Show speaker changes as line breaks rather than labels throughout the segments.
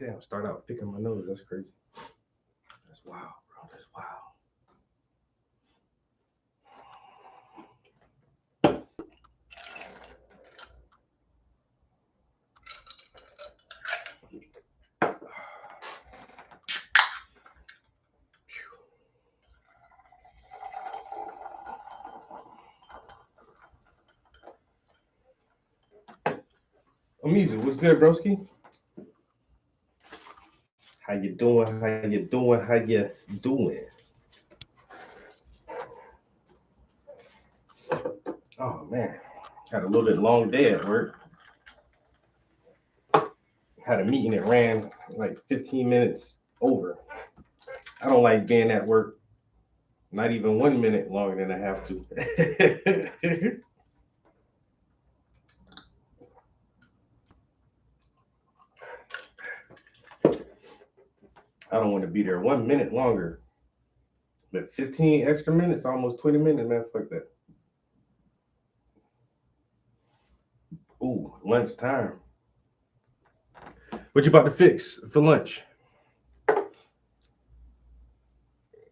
Damn, start out picking my nose. That's crazy. That's wild, bro. That's wild. Amizu, what's good, broski? How you doing? How you doing? How you doing? Oh man, had a little bit long day at work. Had a meeting that ran like 15 minutes over. I don't like being at work not even 1 minute longer than I have to. I don't want to be there 1 minute longer. But 15 extra minutes, almost 20 minutes, man, fuck that. Ooh, lunchtime. What you about to fix for lunch?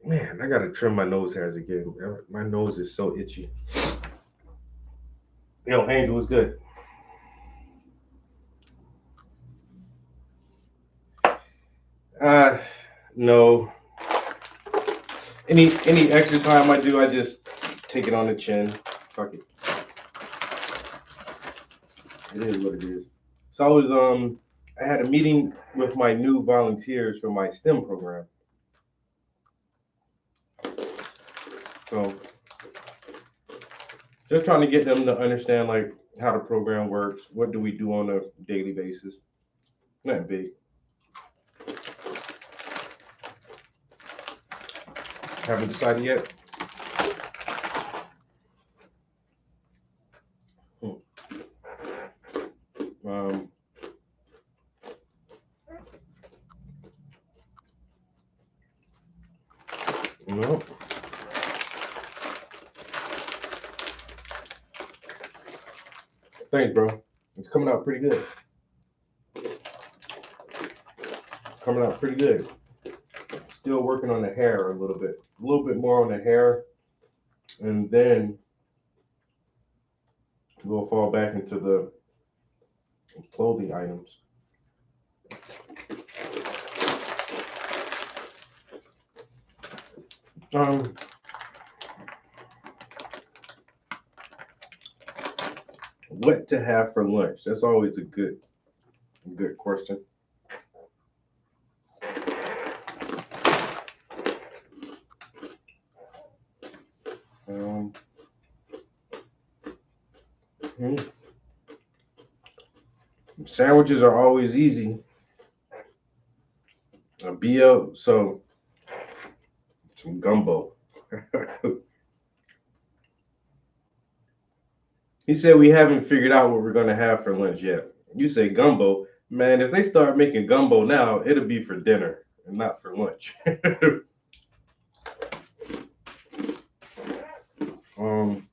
Man, I gotta trim my nose hairs again. My nose is so itchy. Yo, Angel, what's good? Uh, no. Any extra time I do, I just take it on the chin. Fuck it. It is what it is. So I had a meeting with my new volunteers for my STEM program. So just trying to get them to understand like how the program works, what do we do on a daily basis. Nothing big. Haven't decided yet. Hmm. Um, no. Thanks, bro. It's coming out pretty good. Coming out pretty good. Still working on the hair a little bit more on the hair, and then we'll fall back into the clothing items. Um, what to have for lunch? That's always a good question. Um, hmm, Sandwiches are always easy. A BL, so some gumbo. He said we haven't figured out what we're gonna have for lunch yet. You say gumbo, man. If they start making gumbo now, it'll be for dinner and not for lunch. um,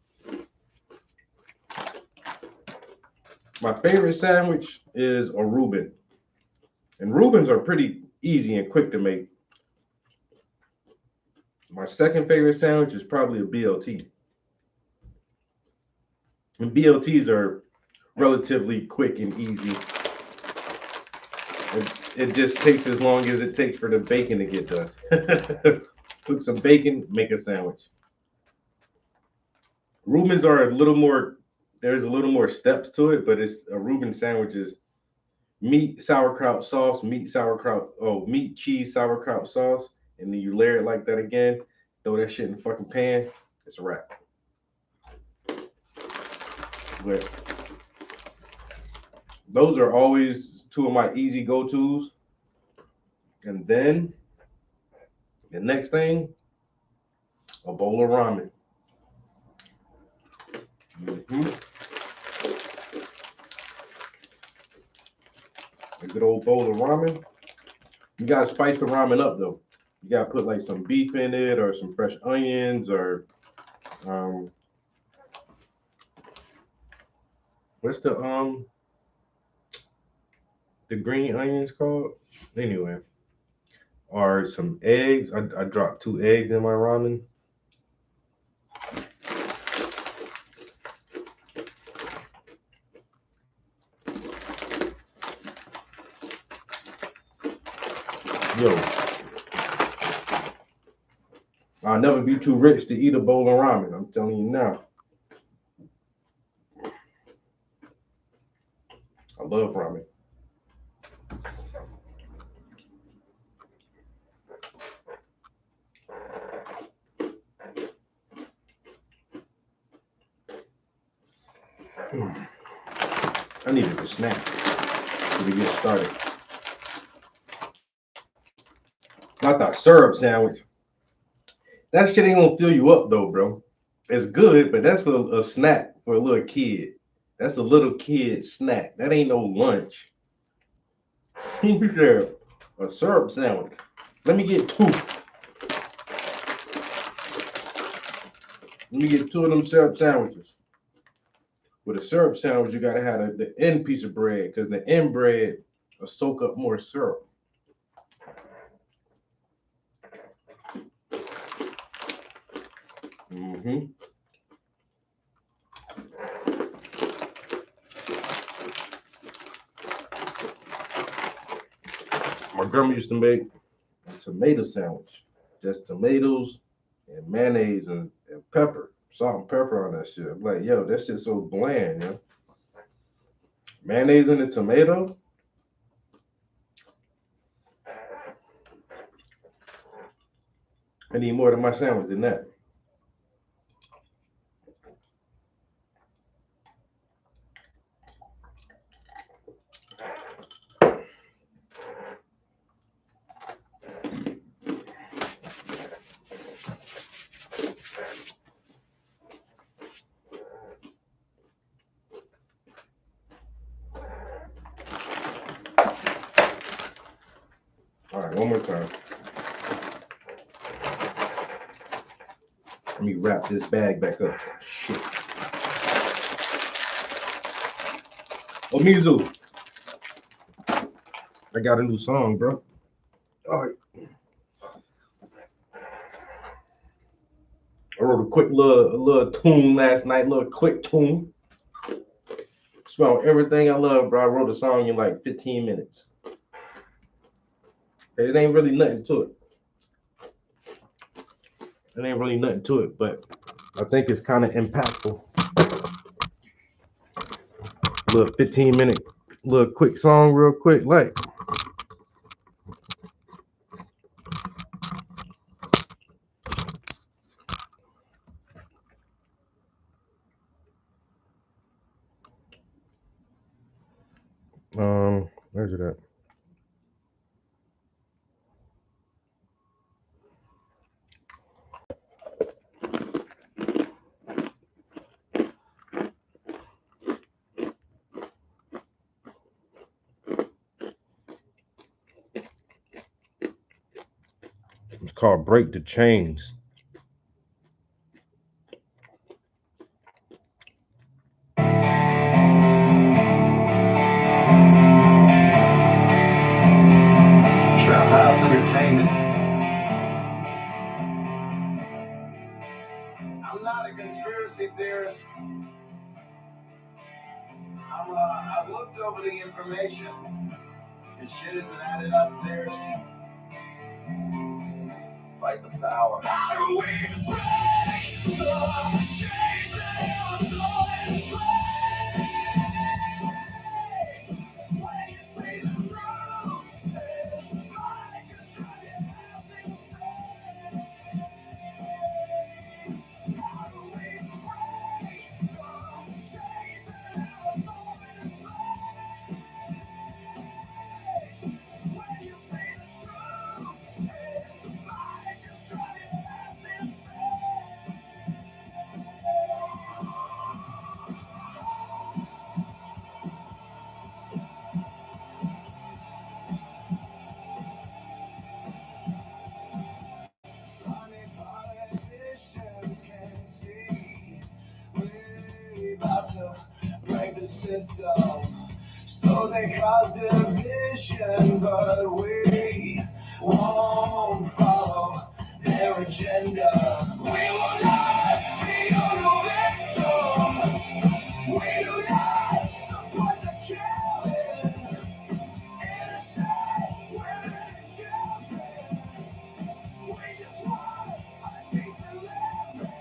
my favorite sandwich is a Reuben, and Reubens are pretty easy and quick to make. My second favorite sandwich is probably a BLT, and BLTs are relatively quick and easy. It just takes as long as it takes for the bacon to get done. Cook some bacon, make a sandwich. Reubens are a little more. There's a little more steps to it, but it's a Reuben sandwich is meat, sauerkraut sauce, meat, cheese, sauerkraut sauce, and then you layer it like that again. Throw that shit in the fucking pan. It's a wrap. But those are always two of my easy go tos. And then the next thing, a bowl of ramen. Hmm. A good old bowl of ramen. You gotta spice the ramen up though. You gotta put like some beef in it or some fresh onions or um what's the the green onions called? Anyway, or some eggs. I dropped 2 eggs in my ramen. Yo, I'll never be too rich to eat a bowl of ramen. I'm telling you now. I love ramen. Mm. I needed a snack to get started. Not that syrup sandwich. That shit ain't gonna fill you up though, bro. It's good, but that's for a snack for a little kid. That's a little kid snack. That ain't no lunch. You said a syrup sandwich. Let me get two. Let me get two of them syrup sandwiches. With a syrup sandwich, you gotta have the end piece of bread because the end bread will soak up more syrup. Hmm. My grandma used to make a tomato sandwich, just tomatoes and mayonnaise and pepper, salt and pepper on that shit. I'm like, yo, that shit's so bland, yo. Mayonnaise and the tomato. I need more than my sandwich than that. All right, one more time. Let me wrap this bag back up. Shit. Oh, Mizu, I got a new song, bro. All right. I wrote a little tune last night, little quick tune. Smell everything I love, bro. I wrote a song in like 15 minutes. It ain't really nothing to it. It ain't really nothing to it, but I think it's kind of impactful. Little 15-minute, little quick song, real quick, like. Where's it at? It's called "Break the Chains."
Trap House Entertainment. I'm not a conspiracy theorist. I've looked over the information, and shit isn't added up. There's fight the power. How do we break the chains that held us all enslaved? When you see the truth, I just try to pass it. How do we break the chains that held us all enslaved? When you say the truth, I just try to pass it. know they cause division, but we won't follow their agenda. We will not be your victim. We do not support the killing. Innocent women and children. We just want a decent living.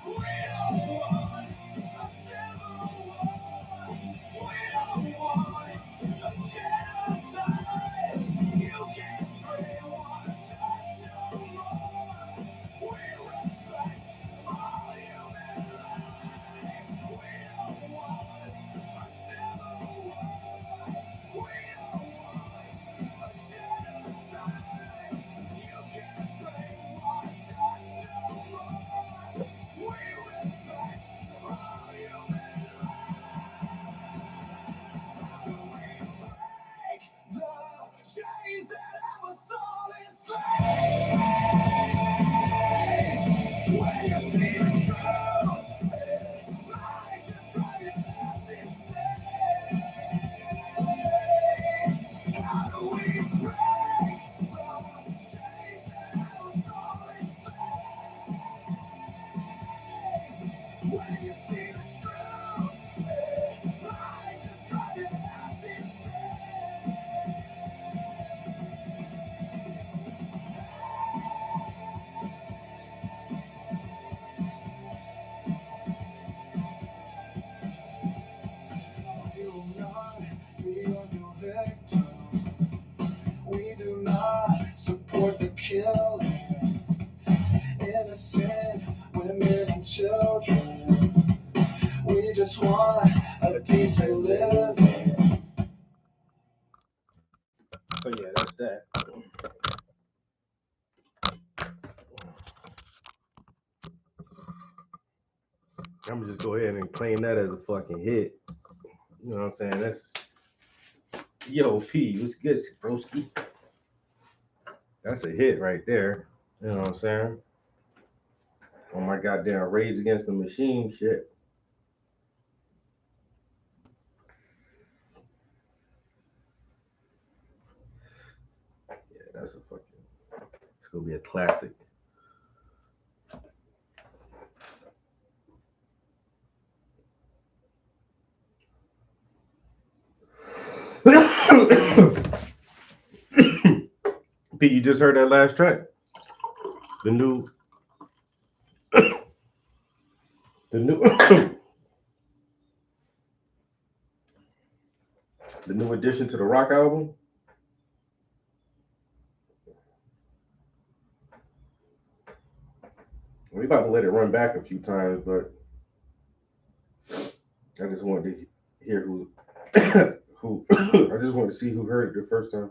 We don't want a civil war. We don't want a genocide. You can't brainwash us no more. We respect all human life. We don't want a civil war. We don't want a genocide. You can't brainwash us no more. We respect all human life. We break the chains that have us all enslaved. When you see the truth, it might just drive you nuts insane. How do we break the chains that have us all enslaved? When you see the truth, it might just drive you nuts insane. We will not be your victim. We do not support the killing. Innocent women and children. We just want a decent living. So yeah, that's that.
I'm gonna just go ahead and claim that as a fucking hit. You know what I'm saying? That's Yo P, what's good, broski? That's a hit right there. You know what I'm saying? Oh my goddamn Rage Against the Machine shit. Yeah, that's a fucking. It's gonna be a classic. P, you just heard that last track? The new, the new, the new addition to the rock album. We about to let it run back a few times, but I just wanted to hear who, who. I just wanted to see who heard it the first time.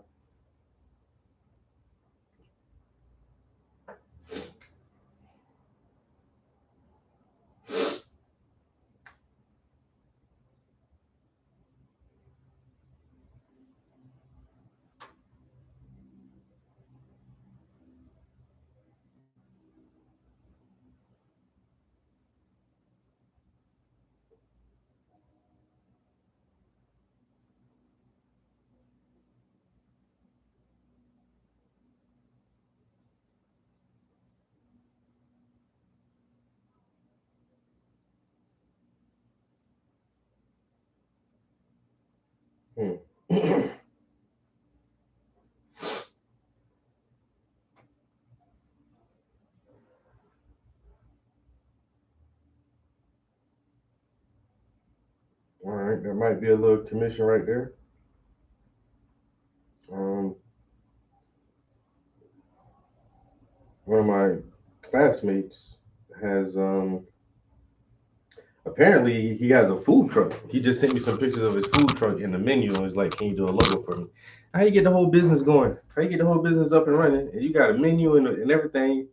Hmm. All right, that might be a little commission right there. Um, one of my classmates has apparently he has a food truck. He just sent me some pictures of his food truck in the menu and was like, "Can you do a logo for me?" How you get the whole business going? How you get the whole business up and running? And you got a menu and everything.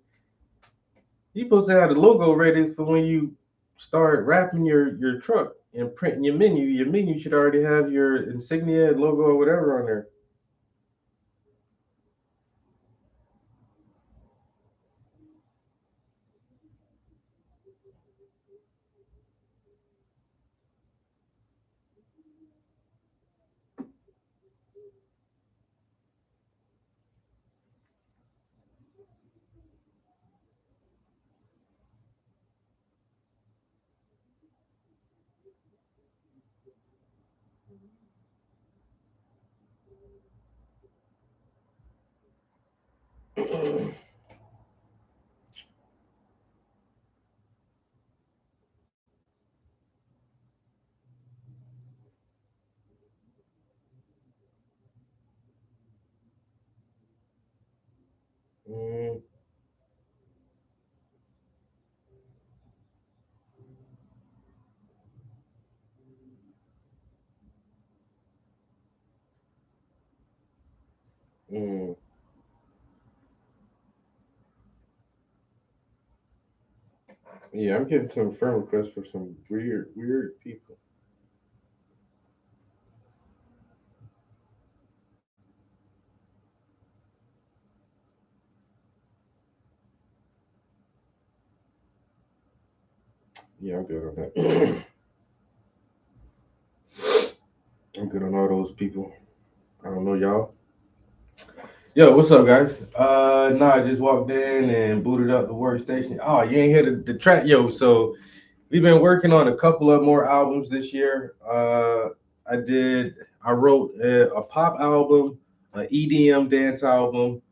You supposed to have the logo ready for when you start wrapping your truck and printing your menu. Your menu should already have your insignia, logo, or whatever on there. Mm, mm. Yeah, I'm getting some friend requests for some weird people. Yeah, I'm good on that. I'm good on all those people. I don't know y'all. Yo, what's up, guys? Nah, I just walked in and booted up the workstation. Oh, you ain't hear the track, yo. So we've been working on a couple of more albums this year. I wrote a pop album, an EDM dance album,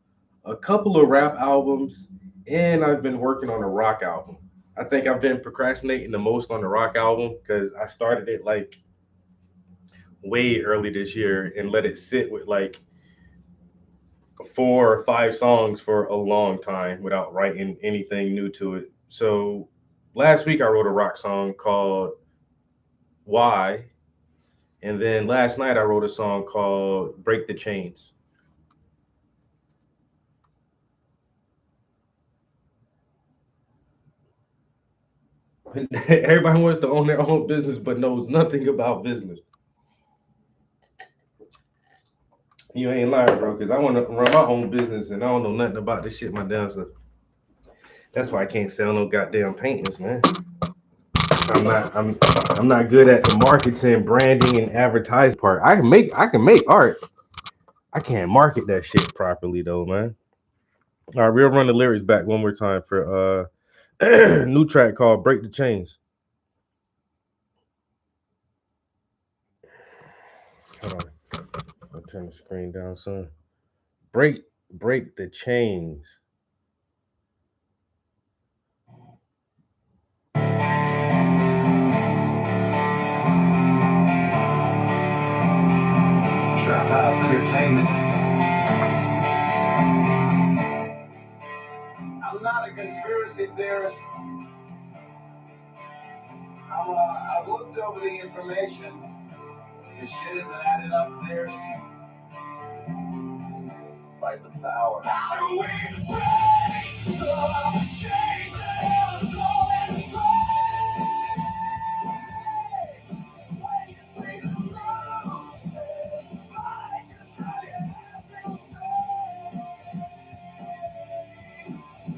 a couple of rap albums, and I've been working on a rock album. I think I've been procrastinating the most on the rock album because I started it like way early this year and let it sit with like 4 or 5 songs for a long time without writing anything new to it. So last week I wrote a rock song called Why, and then last night I wrote a song called Break the Chains. Everybody wants to own their own business but knows nothing about business. You ain't lying, bro, because I want to run my own business and I don't know nothing about this shit my damn self. That's why I can't sell no goddamn paintings, man. I'm not good at the marketing, branding, and advertising part. I can make art. I can't market that shit properly though, man. All right, we'll run the lyrics back one more time for new track called "Break the Chains." Hold on, I'll turn the screen down son. Break the chains.
Trap House Entertainment. I'm not a conspiracy theorist. I've looked over the information. This shit isn't adding up. There's fight the power. How do we break the chains that have us all enslaved? When you see the truth, I just try to ask and say,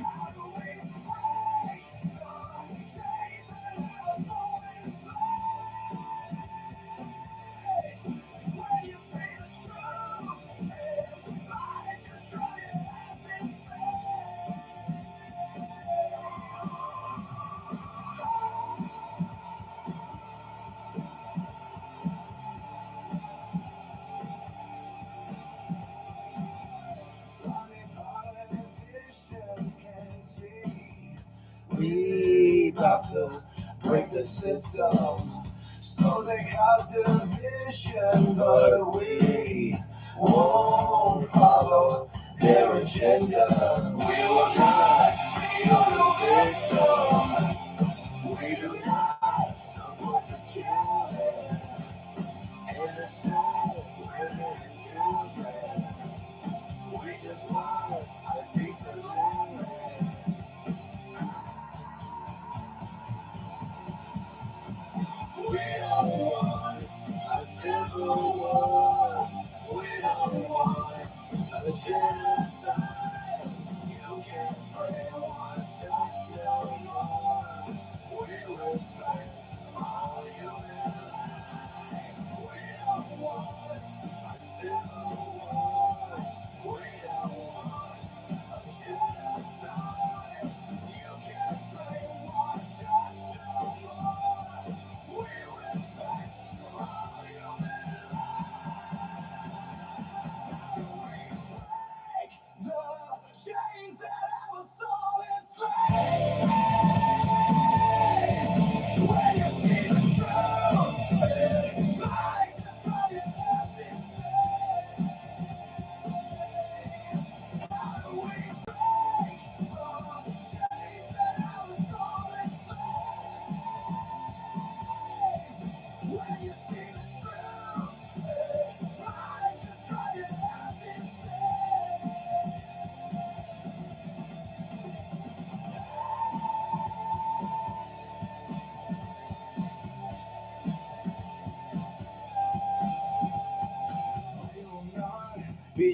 how do we break the chains that have us all enslaved? When you see the truth, I just try to ask and we about to break the system. So they cause division, but we won't follow their agenda. We will not be the victim. We do not support the killing. Innocent women and children. We just want a decent living. We don't want a civil war. We don't want a genocide. You can brainwash us no more.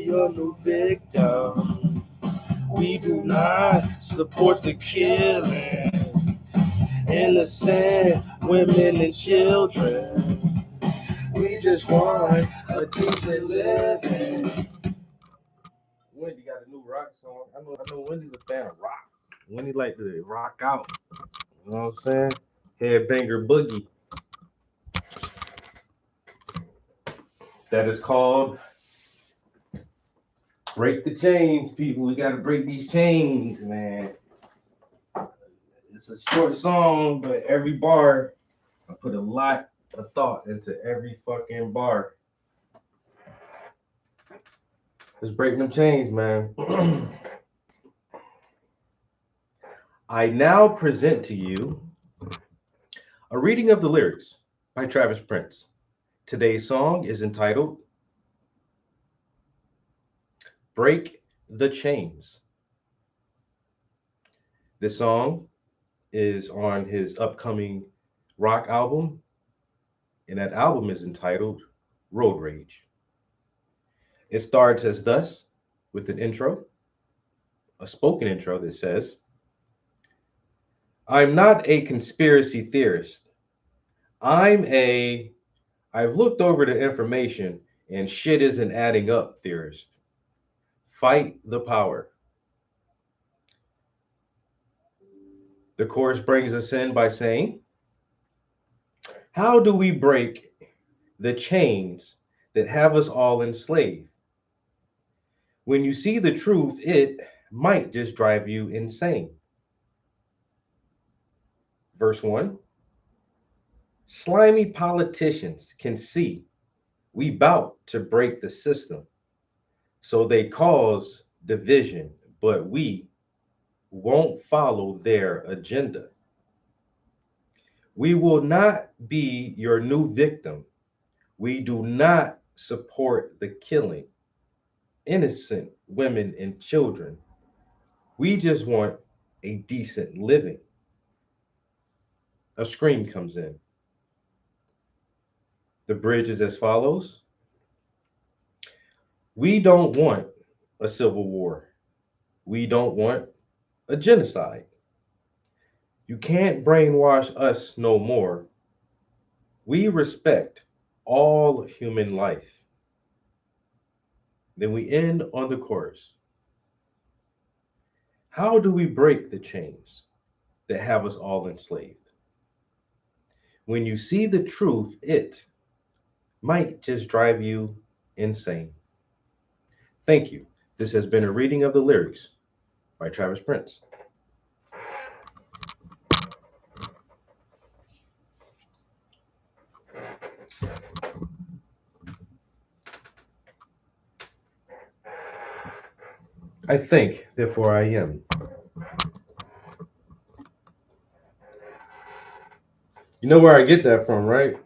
your new victim. We do not support the killing. Innocent women and children. We just want a decent living. Wendy got a new rock song. I know Wendy's a fan of rock. Wendy like to rock out. You know what I'm saying? Headbanger Boogie. That is called Break the Chains, people. We gotta break these chains, man. It's a short song, but every bar, I put a lot of thought into every fucking bar. Let's break them chains, man. I now present to you a reading of the lyrics by Travis Prince. Today's song is entitled Break the Chains. This song is on his upcoming rock album, and that album is entitled Road Rage. It starts as thus with an intro, a spoken intro that says, I'm not a conspiracy theorist. I've looked over the information and shit isn't adding up theorist. Fight the power. The chorus brings us in by saying, how do we break the chains that have us all enslaved? When you see the truth, it might just drive you insane. Verse 1, slimy politicians can see we bout to break the system. So they cause division, but we won't follow their agenda. We will not be your new victim. We do not support the killing innocent women and children. We just want a decent living. A scream comes in. The bridge is as follows. We don't want a civil war. We don't want a genocide. You can't brainwash us no more. We respect all human life. Then we end on the chorus. How do we break the chains that have us all enslaved? When you see the truth, it might just drive you insane. Thank you. This has been a reading of the lyrics by Travis Prince. I think, therefore I am. You know where I get that from, right?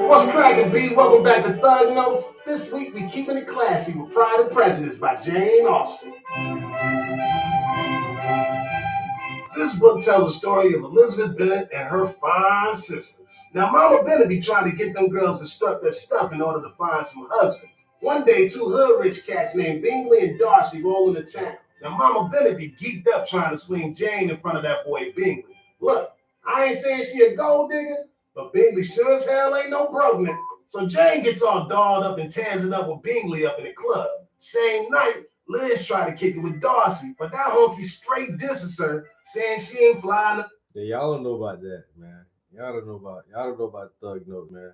What's cracking, B? Welcome back to Thug Notes. This week we keeping it classy with Pride and Prejudice by Jane Austen. This book tells the story of Elizabeth Bennet and her fine sisters. Now, Mama Bennet be trying to get them girls to strut their stuff in order to find some husbands. One day, two hood rich cats named Bingley and Darcy roll into town. Now, Mama Bennet be geeked up trying to sling Jane in front of that boy Bingley. Look, I ain't saying she a gold digger, but Bingley sure as hell ain't no broke nigga. So Jane gets all dolled up and tans it up with Bingley up in the club. Same night, Liz tried to kick it with Darcy, but that honky straight disses her, saying she ain't flying.
Yeah, y'all don't know about that, man. Y'all don't know about Thug Note, man.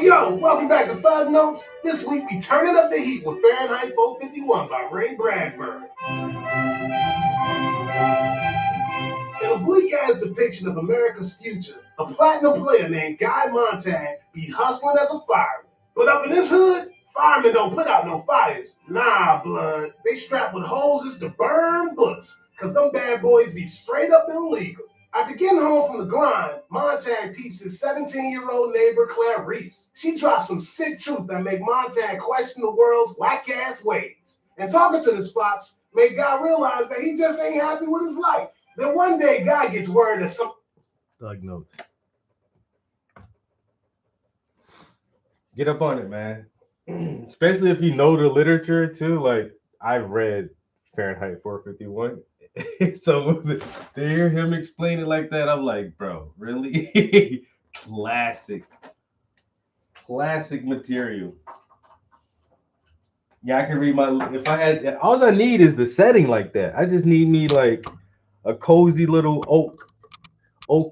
Yo, welcome back to Thug Notes. This week we turning up the heat with Fahrenheit 451 by Ray Bradbury. In a bleak-ass depiction of America's future, a platinum player named Guy Montag be hustling as a fireman. But up in this hood, firemen don't put out no fires. Nah, blood. They strapped with hoses to burn books, cause them bad boys be straight up illegal. After getting home from the grind, Montag peeps his 17-year-old neighbor Clarice. She drops some sick truth that make Montag question the world's whack-ass ways. And talking to the spots made Guy realize that he just ain't happy with his life. Then one day, Guy gets word that some
Thug notes. Get up on it, man. Especially if you know the literature too. Like I've read Fahrenheit 451. So to hear him explain it like that, I'm like, bro, really? Classic material. Yeah, I can read if I had all I need is the setting like that. I just need me like a cozy little oak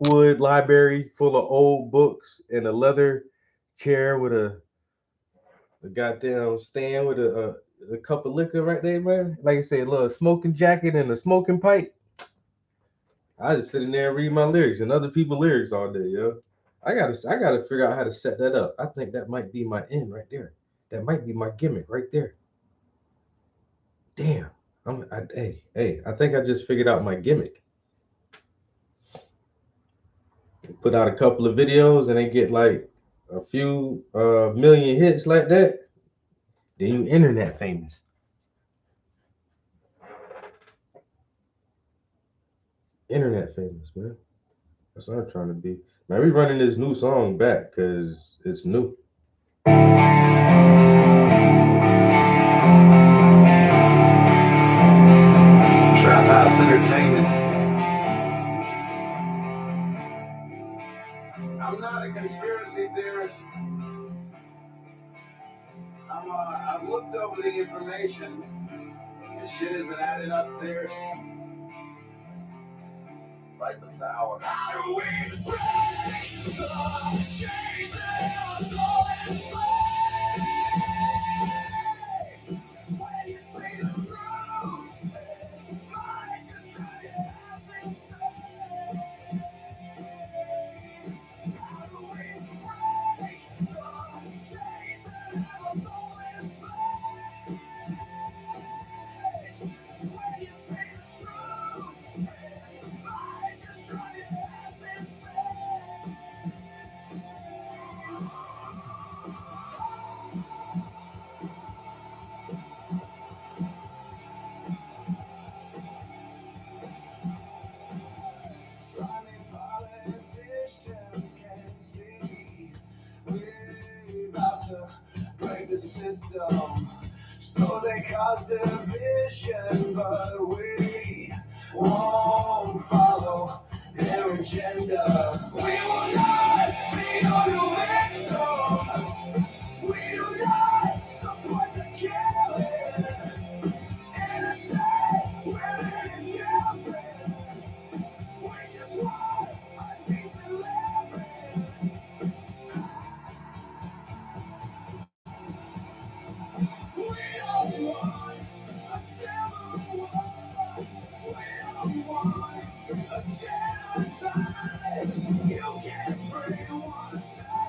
wood library full of old books and a leather chair with a goddamn stand with a cup of liquor right there, man. Like I say, a little smoking jacket and a smoking pipe. I just sit in there and read my lyrics and other people's lyrics all day, yo. I gotta figure out how to set that up. I think that might be my end right there. That might be my gimmick right there. Damn. Hey, I think I just figured out my gimmick. Put out a couple of videos and they get like a few million hits like that. Then you internet famous. Internet famous, man. That's what I'm trying to be. Man, we running this new song back because it's new.
Trap House Entertainment. I'm not a conspiracy theorist. I've looked over the information. This shit isn't adding up there. Fight the power. How do we break the chains that are so enslaved? When you say the truth, I just cut your ass insane. How do we break the chains that are so enslaved? When you say the truth, I just drive your ass insane. Running politicians can't see we're about to break the system. So they cause division, but we won't follow their agenda. We will not be your victim. We do not support the killing. Innocent women and children. We just want a decent living. We don't want a civil war. We don't want a genocide. You can't brainwash us.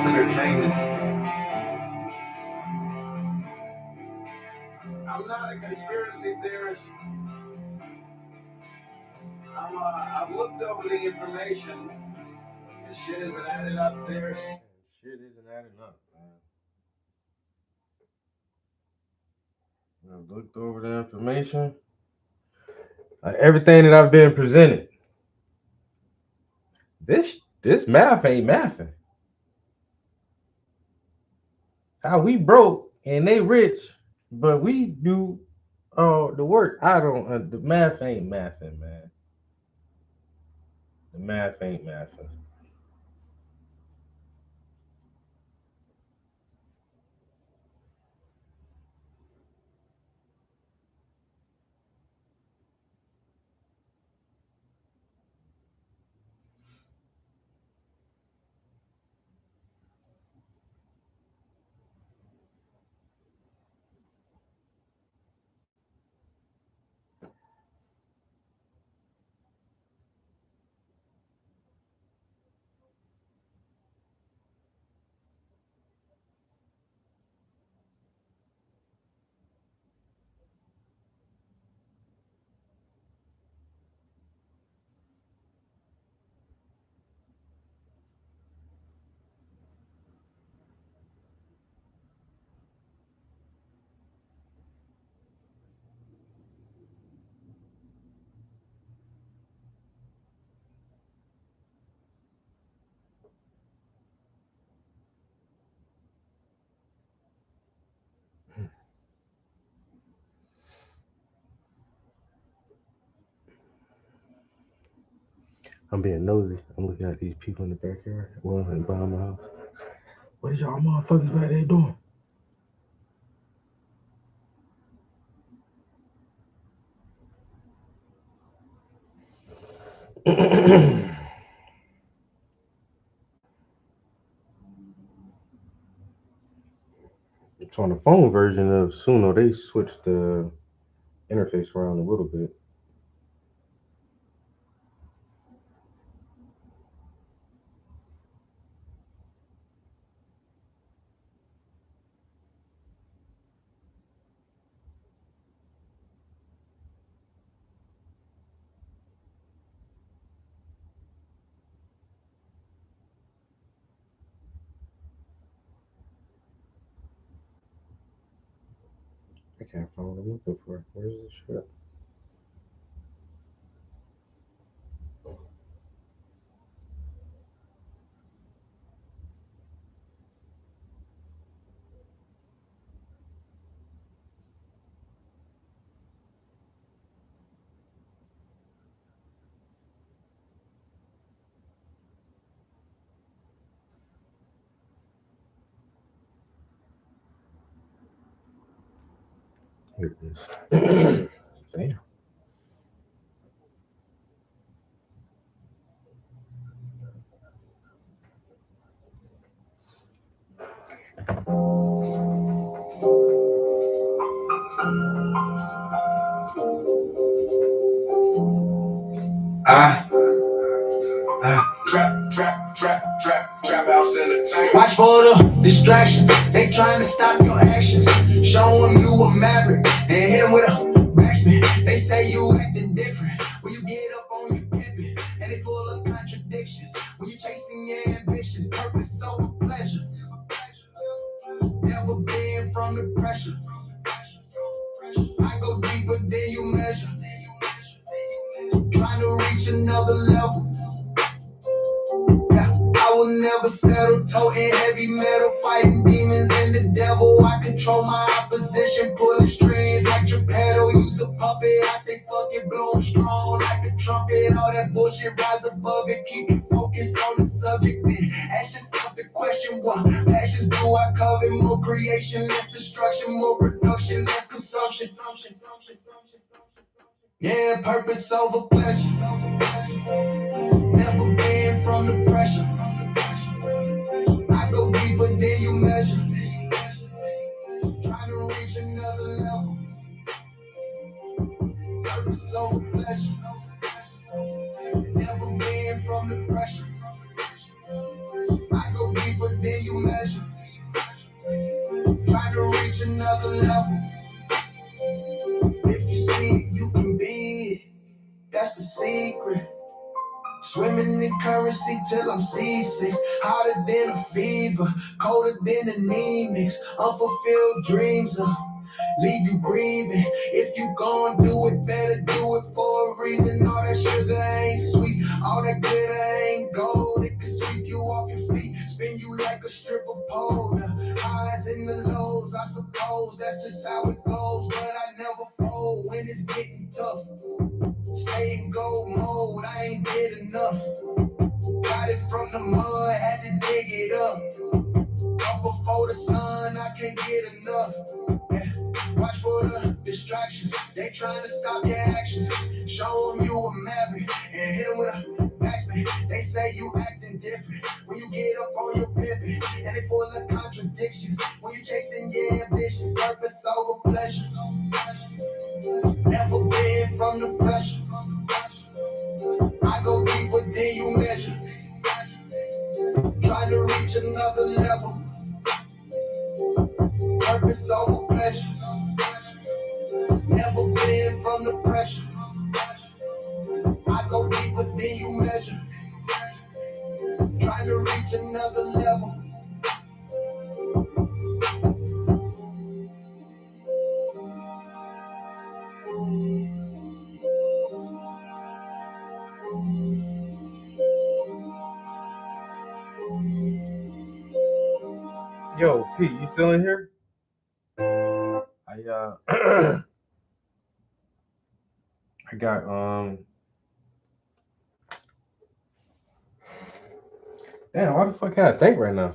Firehouse Entertainment. I'm not a conspiracy theorist. I've looked over the information. And shit isn't adding up there.
Shit isn't adding up, man. I've looked over the information. Everything that I've been presented. This math ain't mathing. How we broke and they rich, but we do the work. I don't. The math ain't mathing, man. The math ain't mathing. I'm being nosy. I'm looking at these people in the backyard. Well, and behind my house. What is y'all motherfuckers back there doing? It's on the phone version of Suno. They switched the interface around a little bit. I can't find what I'm looking for. Where's this shit? Here it is. Damn.
Trap house entertainment. Watch for the distractions. They trying to stop your actions. Show them you a maverick and hit them with a backspin. They say you acting different when you get up on your pimpin', and they full of contradictions. When you chasing your ambitions, purpose over pleasure. Never been from the pressure. I go deeper than you measure. Trying to reach another level. Yeah, I will never settle, toting heavy metal, fighting demons and the devil. I control my opposition, pulling strings like Geppetto. Use a puppet, I say fuck it, blowing strong like a trumpet. All that bullshit, rise above it, keep you focused on the subject. Then ask yourself the question, what passions do I covet? More creation, less destruction, more production, less consumption. Yeah, purpose over pleasure. Never been from the pressure. I go deeper than you measure. Trying to reach another level. Purpose over pleasure. Never been from the pressure. I go deeper than you easy till I'm seasick. Hotter than a fever, colder than anemics. Unfulfilled dreams leave you breathing. If you gon' do it, better do it for a reason. All that sugar ain't sweet, all that glitter ain't gold. It can sweep you off your feet, spin you like a stripper pole. The highs and the lows, I suppose that's just how it goes. But I never fold when it's getting tough. Stay in gold mode, I ain't did enough. Got it from the mud, had to dig it up. Up before the sun, I can't get enough. Yeah. Watch for the distractions, they trying to stop your actions. Show them you a maverick and hit them with a backspin. They say you acting different when you get up on your pivot. And they full of contradictions when you chasing your ambitions. Purpose over pleasure, never been from the pressure. I go deeper than you measure, trying to reach another level. Purpose over pleasure, never been from the pressure. I go deeper than you measure, trying to reach another level.
Yo, Pete, you still in here? I got damn, why the fuck can I think right now?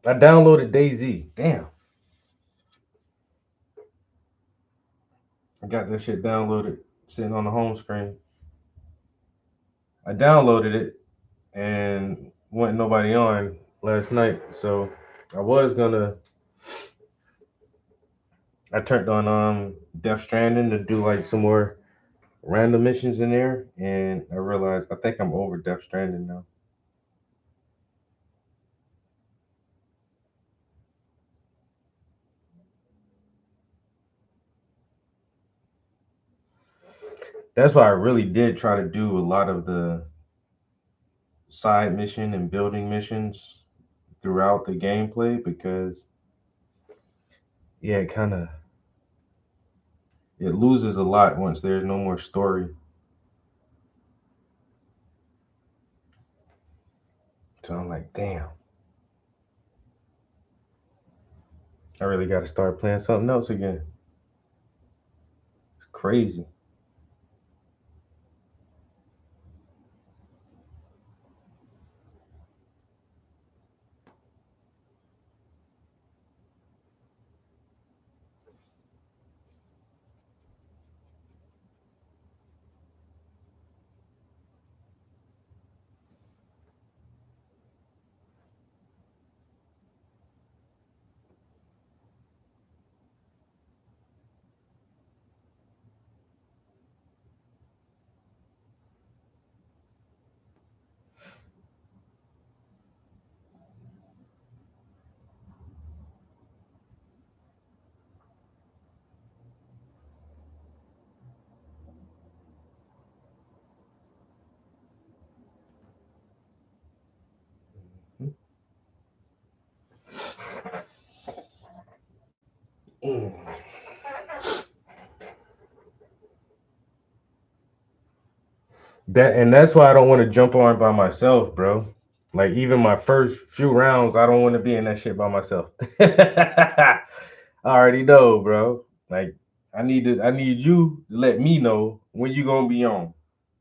I downloaded DayZ. Damn. I got this shit downloaded, sitting on the home screen. I downloaded it and wasn't nobody on last night, so I turned on Death Stranding to do like some more random missions in there, and I realized I think I'm over Death Stranding now. That's why I really did try to do a lot of the side mission and building missions throughout the gameplay, because yeah, it loses a lot once there's no more story. So I'm like, damn, I really got to start playing something else again. It's crazy. Mm. That's why I don't want to jump on by myself, bro. Like even my first few rounds, I don't want to be in that shit by myself. I already know, bro. Like I need you to let me know when you gonna be on,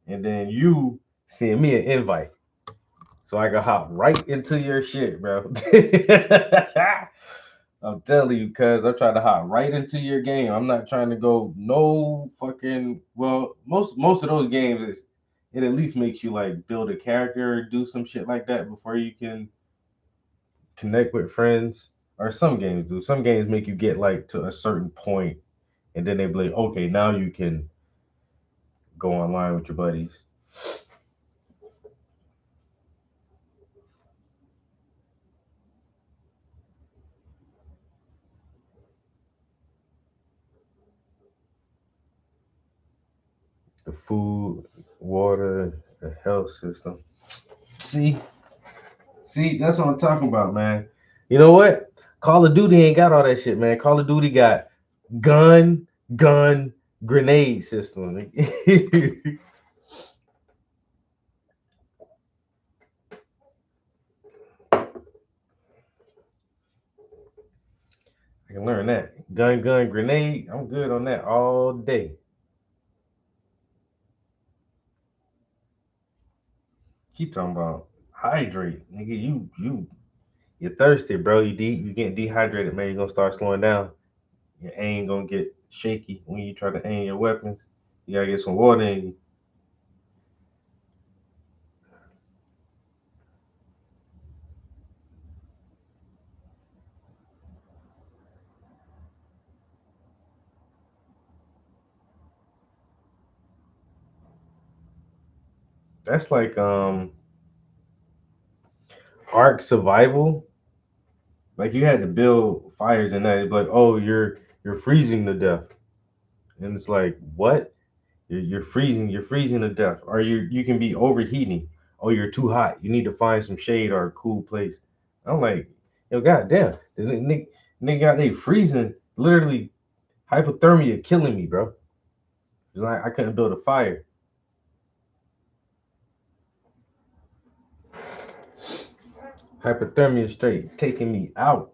and then you send me an invite so I can hop right into your shit, bro. I'm telling you, cuz I'm trying to hop right into your game. I'm not trying to go no fucking well, most of those games is it at least makes you like build a character or do some shit like that before you can connect with friends. Or some games do. Some games make you get like to a certain point and then they be like, okay, now you can go online with your buddies. The food, water, The health system. See, that's what I'm talking about, man. You know what? Call of Duty ain't got all that shit, man. Call of Duty got gun, grenade system. I can learn that. Gun, grenade. I'm good on that all day. Keep talking about hydrate, nigga. You're thirsty, bro. You getting dehydrated, man. You're gonna start slowing down. Your aim gonna get shaky when you try to aim your weapons. You gotta get some water in you. That's like Ark Survival. Like you had to build fires in that. It's like, oh, you're freezing to death, and it's like, what? You're freezing to death, or you can be overheating. Oh, you're too hot. You need to find some shade or a cool place. I'm like, yo, goddamn, nigga got they freezing, literally hypothermia killing me, bro. It's like I couldn't build a fire. Hypothermia straight taking me out.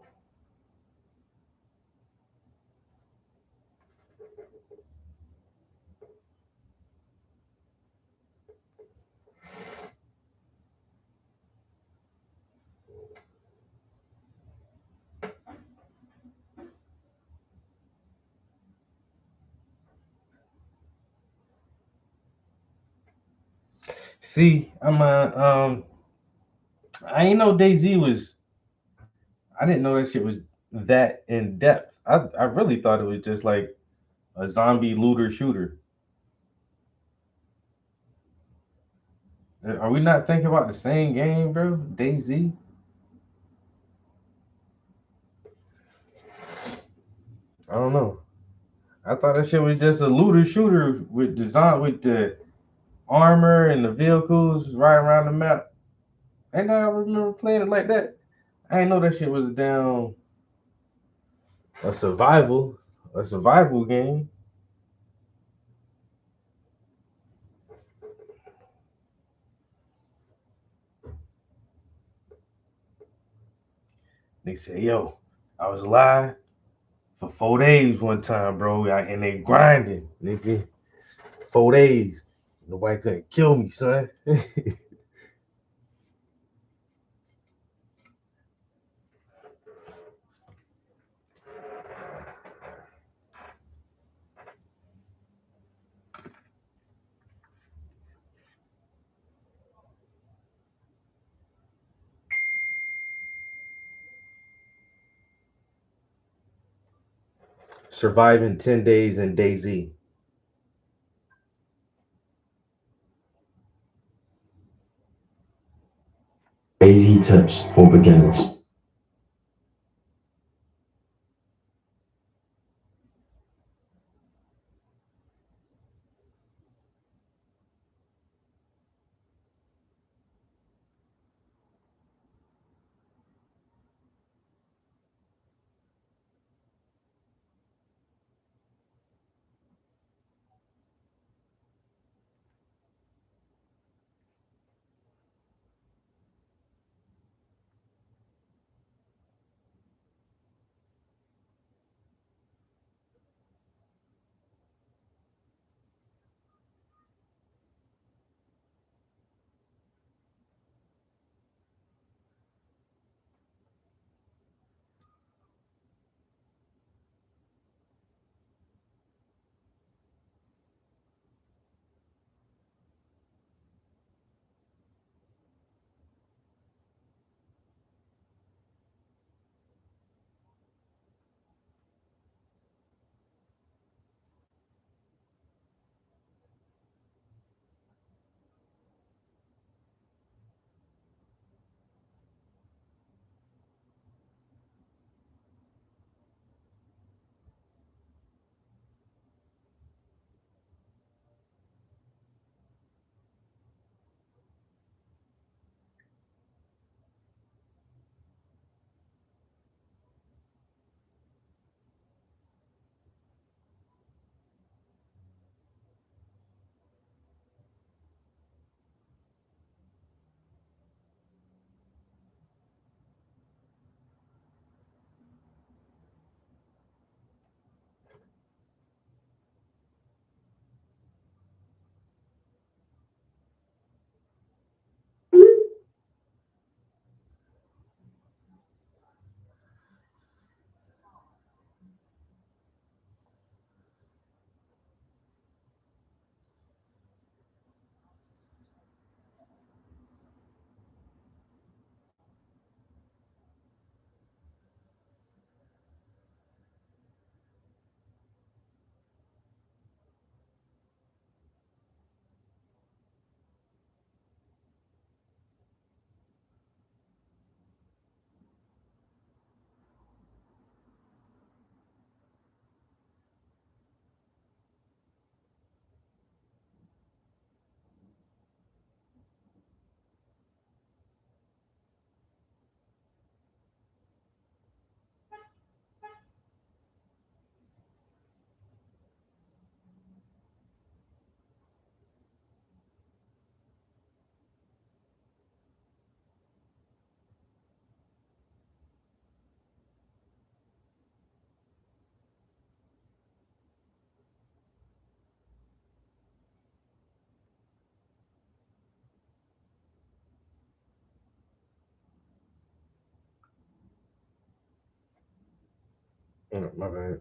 See, I ain't know DayZ was. I didn't know that shit was that in depth. I really thought it was just like a zombie looter shooter. Are we not thinking about the same game, bro? DayZ. I don't know. I thought that shit was just a looter shooter with design with the armor and the vehicles right around the map. And I remember playing it like that. I didn't know that shit was down a survival game. They said, yo, I was live for 4 days one time, bro. And they grinding, nigga. 4 days. Nobody couldn't kill me, son. Surviving 10 days in DayZ.
Easy tips for beginners.
Oh, my bad.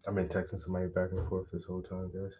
I've been texting somebody back and forth this whole time, guys.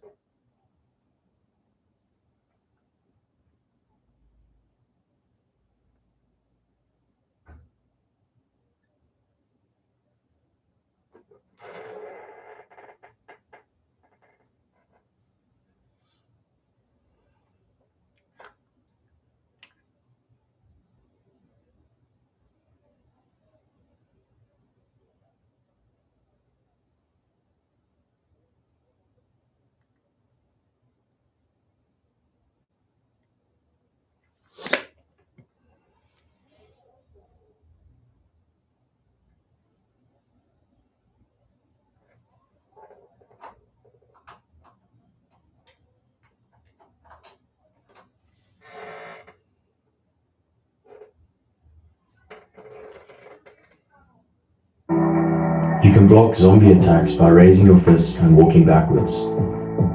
You can block zombie attacks by raising your fists and walking backwards.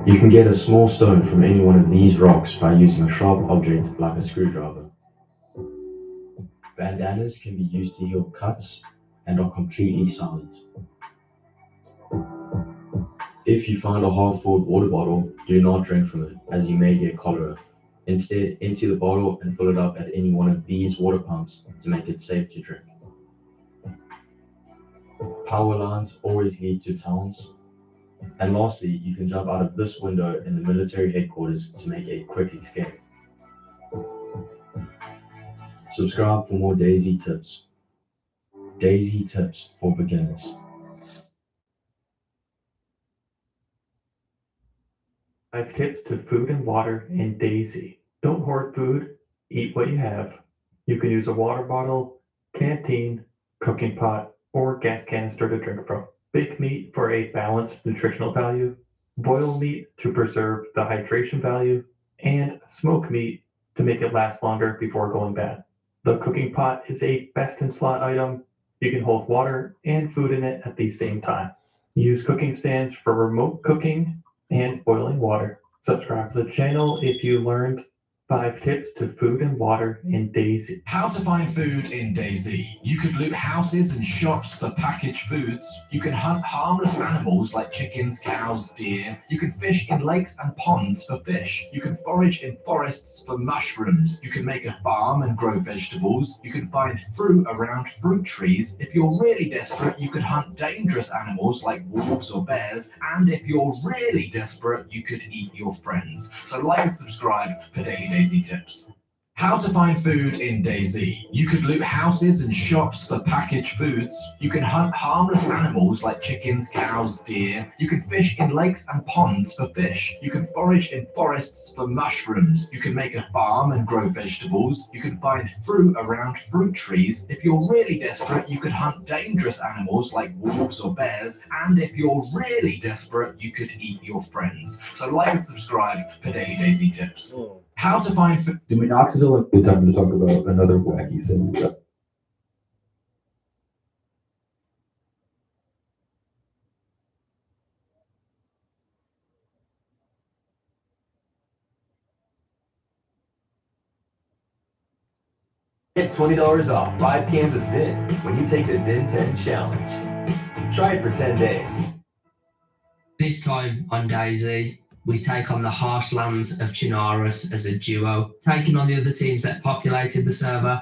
You can get a small stone from any one of these rocks by using a sharp object like a screwdriver. Bandanas can be used to heal cuts and are completely silent. If you find a half-filled water bottle, do not drink from it, as you may get cholera. Instead, empty the bottle and fill it up at any one of these water pumps to make it safe to drink. Power lines always lead to towns. And lastly, you can jump out of this window in the military headquarters to make a quick escape. Subscribe for more DayZ tips. DayZ tips for beginners.
5 tips to food and water in DayZ. Don't hoard food, eat what you have. You can use a water bottle, canteen, cooking pot, or gas canister to drink from. Bake meat for a balanced nutritional value, boil meat to preserve the hydration value, and smoke meat to make it last longer before going bad. The cooking pot is a best-in-slot item. You can hold water and food in it at the same time. Use cooking stands for remote cooking and boiling water. Subscribe to the channel if you learned 5 tips to food and water in DayZ.
How to find food in DayZ. You could loot houses and shops for packaged foods. You can hunt harmless animals like chickens, cows, deer. You can fish in lakes and ponds for fish. You can forage in forests for mushrooms. You can make a farm and grow vegetables. You can find fruit around fruit trees. If you're really desperate, you could hunt dangerous animals like wolves or bears. And if you're really desperate, you could eat your friends. So like and subscribe for daily DayZ tips. How to find food in DayZ. You could loot houses and shops for packaged foods. You can hunt harmless animals like chickens, cows, deer. You can fish in lakes and ponds for fish. You can forage in forests for mushrooms. You can make a farm and grow vegetables. You can find fruit around fruit trees. If you're really desperate, you could hunt dangerous animals like wolves or bears. And if you're really desperate, you could eat your friends. So like and subscribe for daily DayZ tips. How to find food.
The minoxidil, good time to talk about another wacky thing we got.
Get $20 off 5 cans of Zyn when you take the Zyn 10 challenge. Try it for 10 days.
This time on DayZ, we take on the harsh lands of Chernarus as a duo, taking on the other teams that populated the server,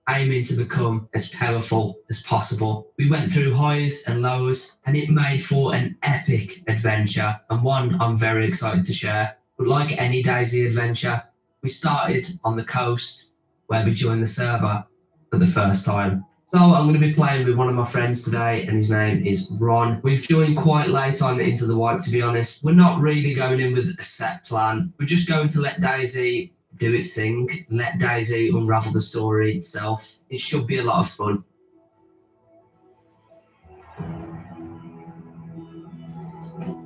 aiming to become as powerful as possible. We went through highs and lows, and it made for an epic adventure, and one I'm very excited to share. But like any DayZ adventure, we started on the coast, where we joined the server for the first time. So I'm going to be playing with one of my friends today, and his name is Ron. We've joined quite late on into the wipe, to be honest. We're not really going in with a set plan. We're just going to let DayZ do its thing, let DayZ unravel the story itself. It should be a lot of fun.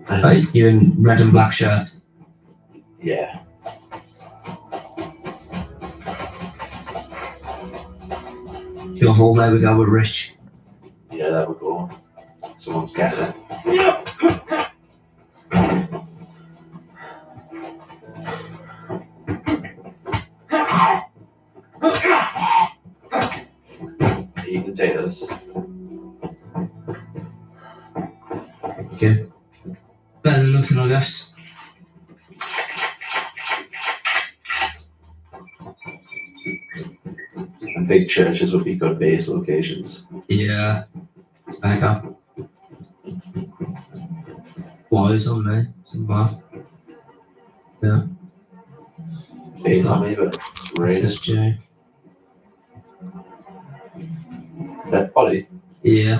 Right, you in red and black shirt?
Yeah.
Shuffle, there we go, we're rich.
Yeah, that would go. Someone's got it. You can take this.
Okay. Better than nothing, I guess.
And big churches would be good base locations.
Yeah. Back up. Wires on me, somewhere. Yeah.
Base on me, but it's raining.
SSJ.
Dead body.
Yeah.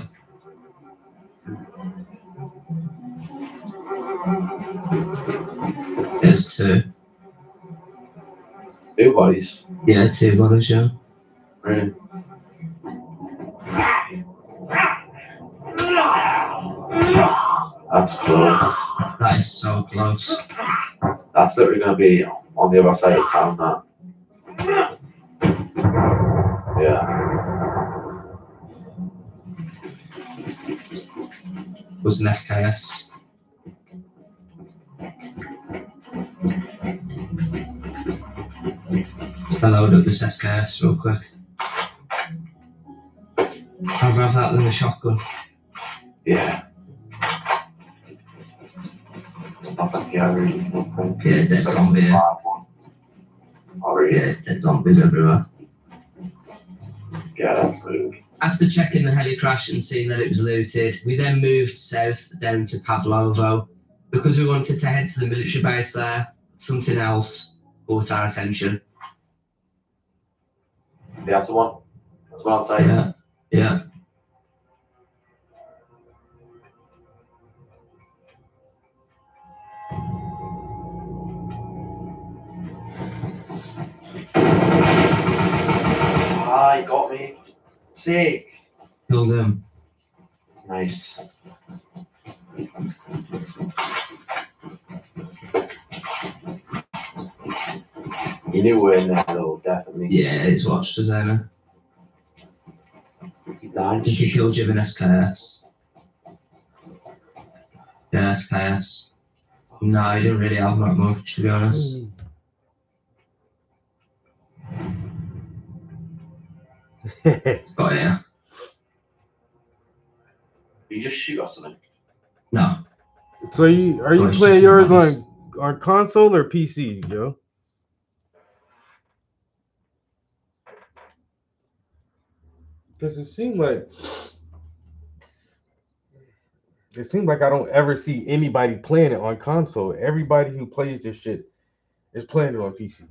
There's 2.
2 bodies.
Yeah, 2 bodies, yeah.
Right. That's close.
That is so close.
That's literally going to be on the other side of town now. Yeah.
was an SKS. I'll load up this SKS real quick. I'd rather that than the shotgun.
Yeah.
Yeah, dead zombie. Yeah. Yeah, dead zombies everywhere.
Yeah, that's good.
After checking the heli crash and seeing that it was looted, we then moved south down to Pavlovo because we wanted to head to the military base there. Something else caught our attention.
Yeah, that's the one. That's what I'm saying.
Yeah, yeah.
Ah, you got me. Sick.
Killed him.
Nice. You knew we were in there though, definitely.
Yeah, he's watched us, Anna.
He died.
I think he killed you with an SKS. Yeah, SKS. No, he didn't really have that much, to be honest. But yeah.
Did you just shoot or something?
No.
So are you
Oh,
playing
shit,
yours
nice.
on console or PC, yo? Because it seemed like I don't ever see anybody playing it on console. Everybody who plays this shit is playing it on PC.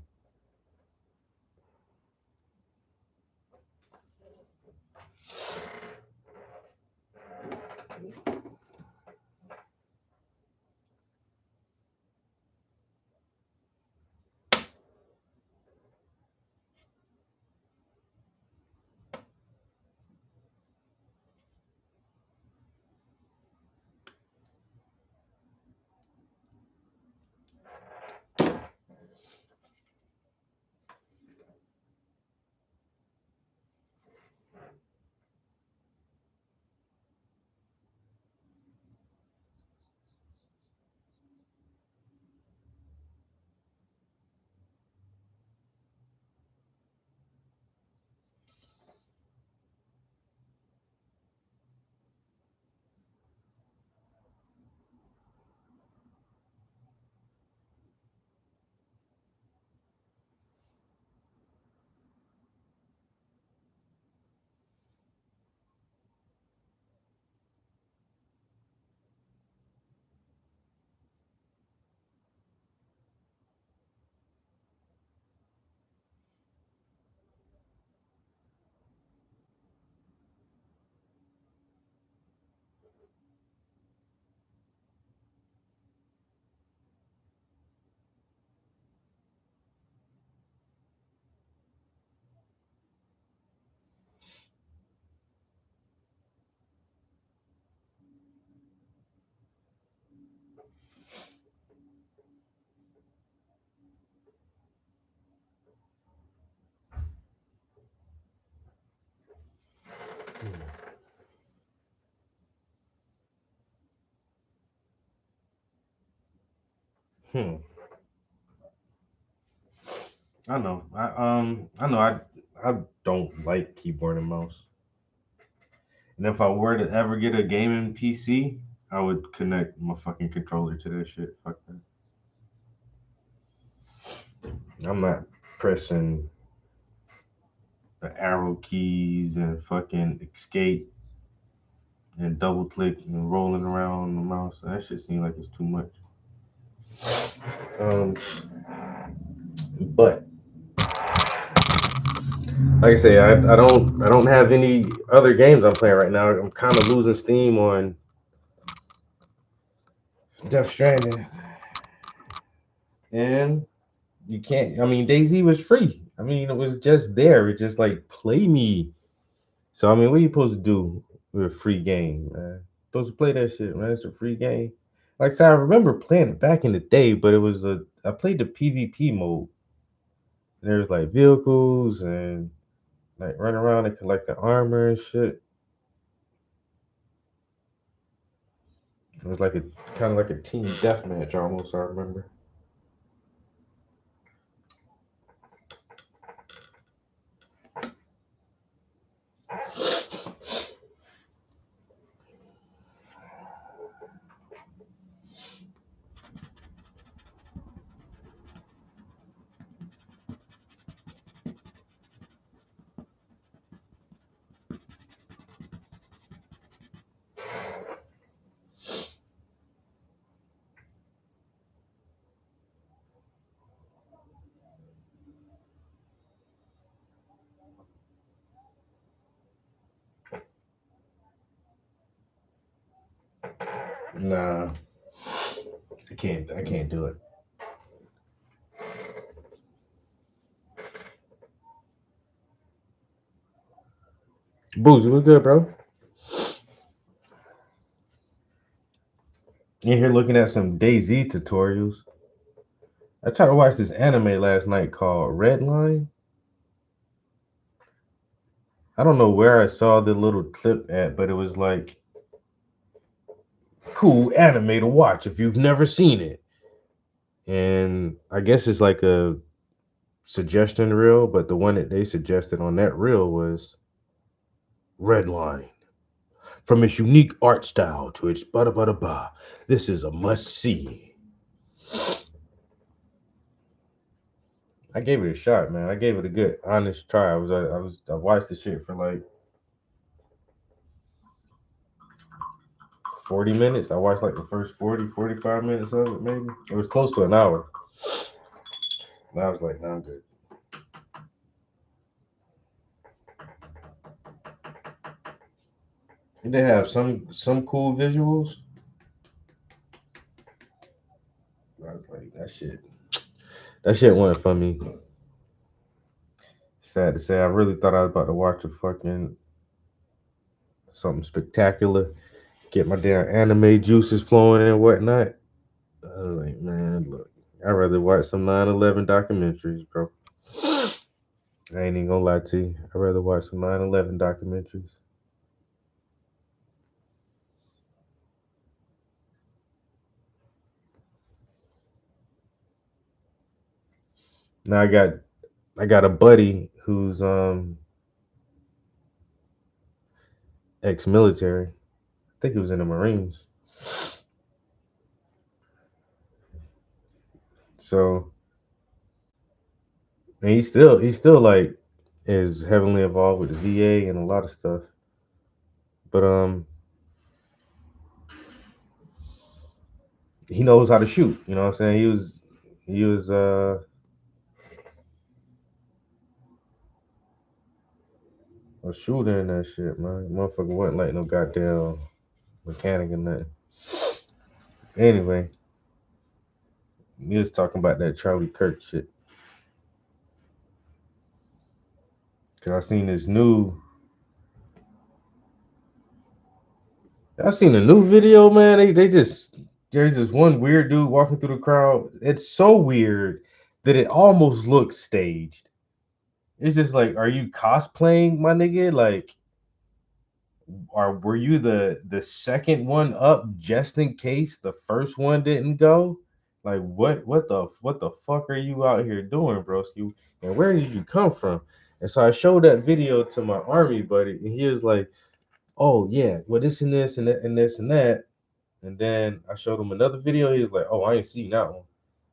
I know. I don't like keyboard and mouse. And if I were to ever get a gaming PC, I would connect my fucking controller to that shit. Fuck that. I'm not pressing the arrow keys and fucking escape and double click and rolling around on the mouse. That shit seems like it's too much. But like I say, I don't have any other games I'm playing right now. I'm kind of losing steam on Death Stranding, and you can't. I mean, DayZ was free. I mean, it was just there. It just like play me. So I mean, what are you supposed to do with a free game, man? Supposed to play that shit, man. It's a free game. Like I said, I remember playing it back in the day, but it was I played the PvP mode. There was like vehicles and like run around and collect the armor and shit. It was like a kind of like a team deathmatch almost. I remember. Nah, I can't. I can't do it. Boozy, what's good, bro? You here looking at some DayZ tutorials? I tried to watch this anime last night called Redline. I don't know where I saw the little clip at, but it was like cool anime to watch if you've never seen it. And I guess it's like a suggestion reel, but the one that they suggested on that reel was Redline. From its unique art style to its ba ba ba, this is a must see. I gave it a shot, man. I gave it a good, honest try. I watched the shit for like 40 minutes. I watched like the first 40, 45 minutes of it, maybe. It was close to an hour. And I was like, nah, I'm good. And they have some cool visuals. I was like, that shit went for me. Sad to say, I really thought I was about to watch a fucking something spectacular, get my damn anime juices flowing and whatnot. I was like, man, look, I'd rather watch some 9/11 documentaries, bro. I ain't even gonna lie to you. I'd rather watch some 9/11 documentaries. Now I got a buddy who's ex-military. I think he was in the Marines. So and he's still like is heavily involved with the VA and a lot of stuff. But he knows how to shoot. You know what I'm saying? He was a shooter in that shit, man. Motherfucker wasn't like no goddamn mechanic or nothing. Anyway, he was talking about that Charlie Kirk shit. Cause I seen a new video, man. They just there's this one weird dude walking through the crowd. It's so weird that it almost looks staged. It's just like, are you cosplaying, my nigga? Like, or were you the second one up just in case the first one didn't go? Like, what the fuck are you out here doing, broski? And where did you come from? And so I showed that video to my army buddy, and he was like, "Oh yeah, well this and this and that and this and that." And then I showed him another video. He was like, "Oh, I ain't seen that one."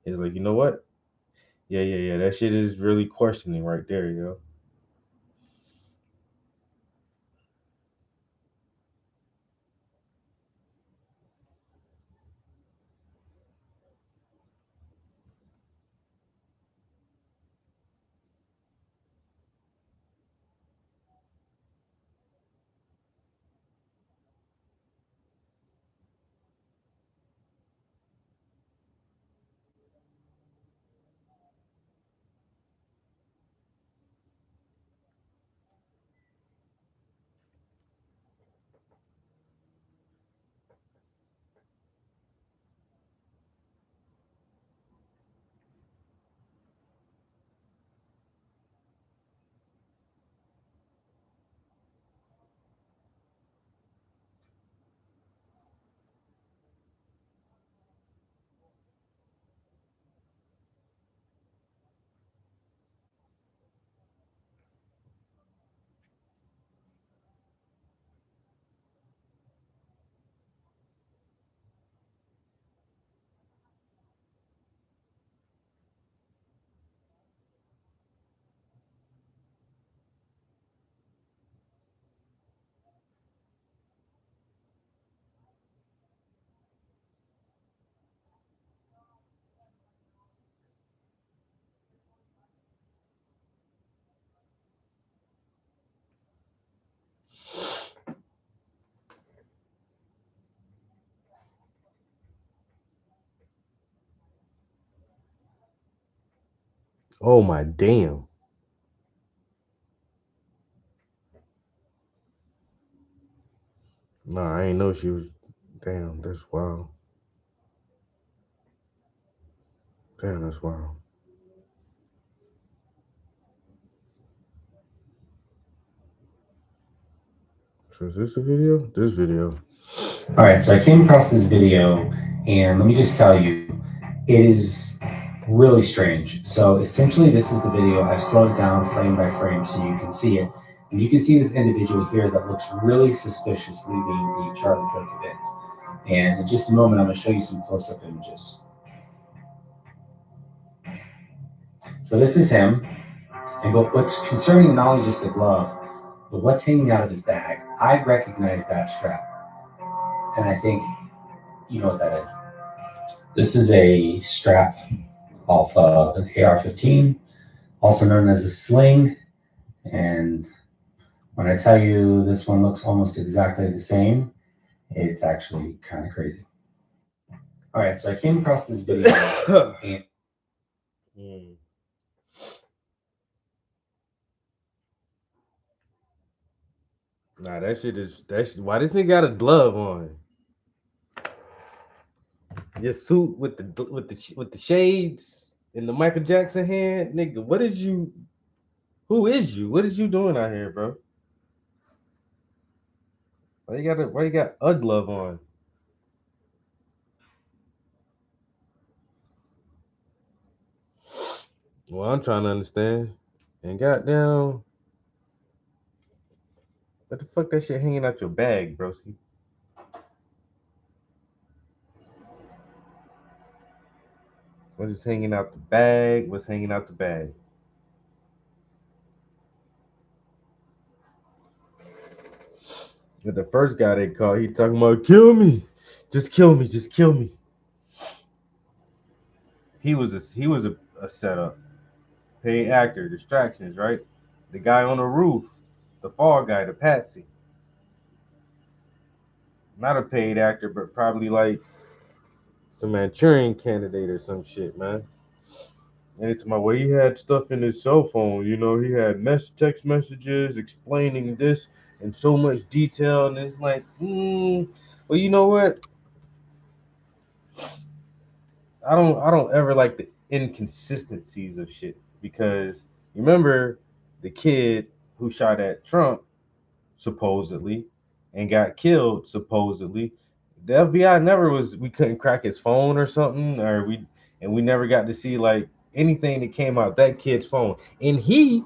He's like, "You know what? Yeah, yeah, yeah. That shit is really questioning right there, yo." Oh my damn. Nah, I ain't know she was. Damn, that's wild. Damn, that's wild. So is this a video? This video.
All right, so I came across this video, and let me just tell you, it is really strange. So essentially, this is the video. I've slowed it down frame by frame so you can see it. And you can see this individual here that looks really suspicious leaving the Charlie Kirk event. And in just a moment, I'm going to show you some close-up images. So this is him. And what's concerning, not only just the glove, but what's hanging out of his bag. I recognize that strap. And I think you know what that is. This is a strap off of an AR-15, also known as a sling. And when I tell you this one looks almost exactly the same, it's actually kind of crazy. All right, so I came across this video. And
Nah, that shit is why this nigga got a glove on. Your suit with the shades and the Michael Jackson hand, nigga. What is you? Who is you? What is you doing out here, bro? Why you got a glove on? Well, I'm trying to understand. And goddamn, what the fuck that shit hanging out your bag, broski? What is hanging out the bag? What's hanging out the bag? But the first guy they called, he talking about kill me, just kill me, just kill me. He was a setup, paid actor, distractions, right? The guy on the roof, the fall guy, the patsy. Not a paid actor, but probably like some Manchurian candidate or some shit, man. And it's my way he had stuff in his cell phone, you know, he had text messages explaining this in so much detail, and it's like, well, you know what? I don't ever like the inconsistencies of shit, because remember the kid who shot at Trump supposedly and got killed supposedly. The FBI we couldn't crack his phone or something, or we never got to see like anything that came out that kid's phone. And he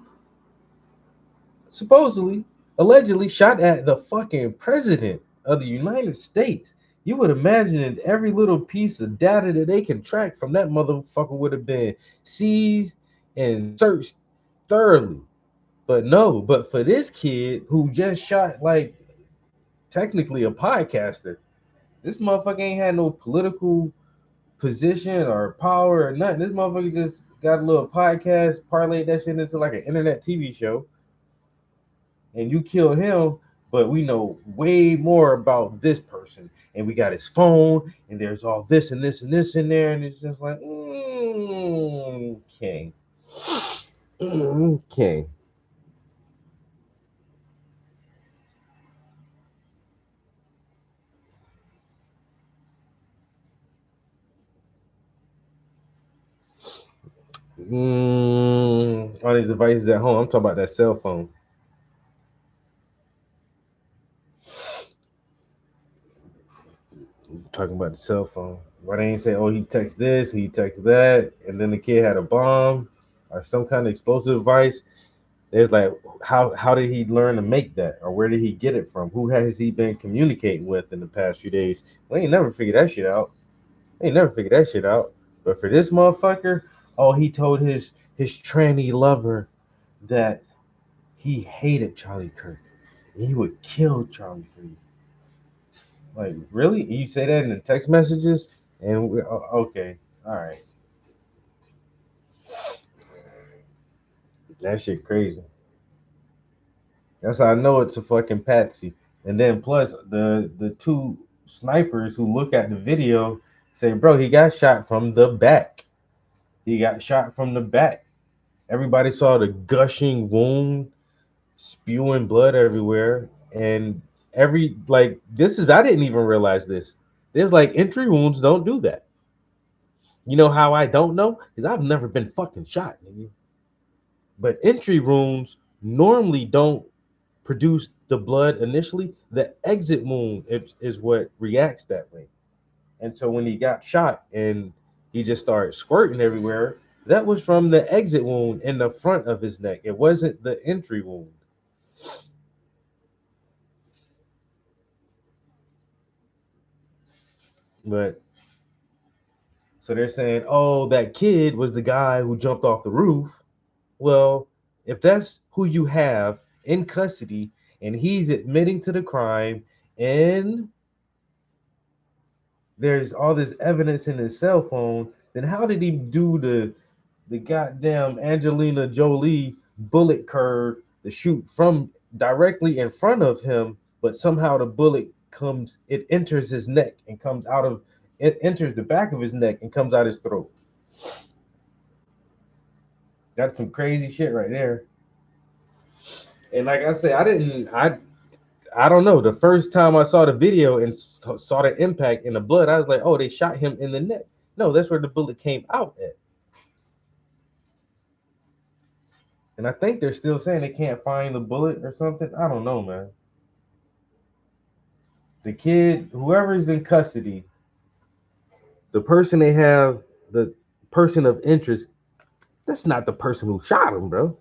supposedly, allegedly shot at the fucking president of the United States. You would imagine that every little piece of data that they can track from that motherfucker would have been seized and searched thoroughly. But no, but for this kid who just shot like technically a podcaster, this motherfucker ain't had no political position or power or nothing. This motherfucker just got a little podcast, parlayed that shit into like an internet TV show, and you kill him, but we know way more about this person, and we got his phone, and there's all this and this and this in there, and it's just like, okay. Okay. All these devices at home. I'm talking about that cell phone. I'm talking about the cell phone. Why they ain't say, oh, he texts this, he texts that, and then the kid had a bomb or some kind of explosive device? There's like, how did he learn to make that, or where did he get it from? Who has he been communicating with in the past few days? We ain't never figured that shit out. But for this motherfucker, oh, he told his tranny lover that he hated Charlie Kirk. He would kill Charlie Kirk. Like, really? You say that in the text messages? And okay, all right. That shit crazy. That's how I know it's a fucking patsy. And then plus the two snipers who look at the video say, bro, he got shot from the back. He got shot from the back. Everybody saw the gushing wound, spewing blood everywhere, and this is I didn't even realize this. There's like entry wounds don't do that. You know how I don't know? Because I've never been fucking shot, nigga. But entry wounds normally don't produce the blood initially. The exit wound is what reacts that way. And so when he got shot and he just started squirting everywhere, that was from the exit wound in the front of his neck. It wasn't the entry wound. But so they're saying, oh, that kid was the guy who jumped off the roof. Well, if that's who you have in custody and he's admitting to the crime and there's all this evidence in his cell phone, then how did he do the goddamn Angelina Jolie bullet curve to shoot from directly in front of him, but somehow the bullet it enters his neck and it enters the back of his neck and comes out his throat. That's some crazy shit right there. And like I said, I don't know. The first time I saw the video and saw the impact in the blood, I was like, oh, they shot him in the neck. No, that's where the bullet came out at. And I think they're still saying they can't find the bullet or something. I don't know, man. The kid, whoever's in custody, the person they have, the person of interest, that's not the person who shot him, bro.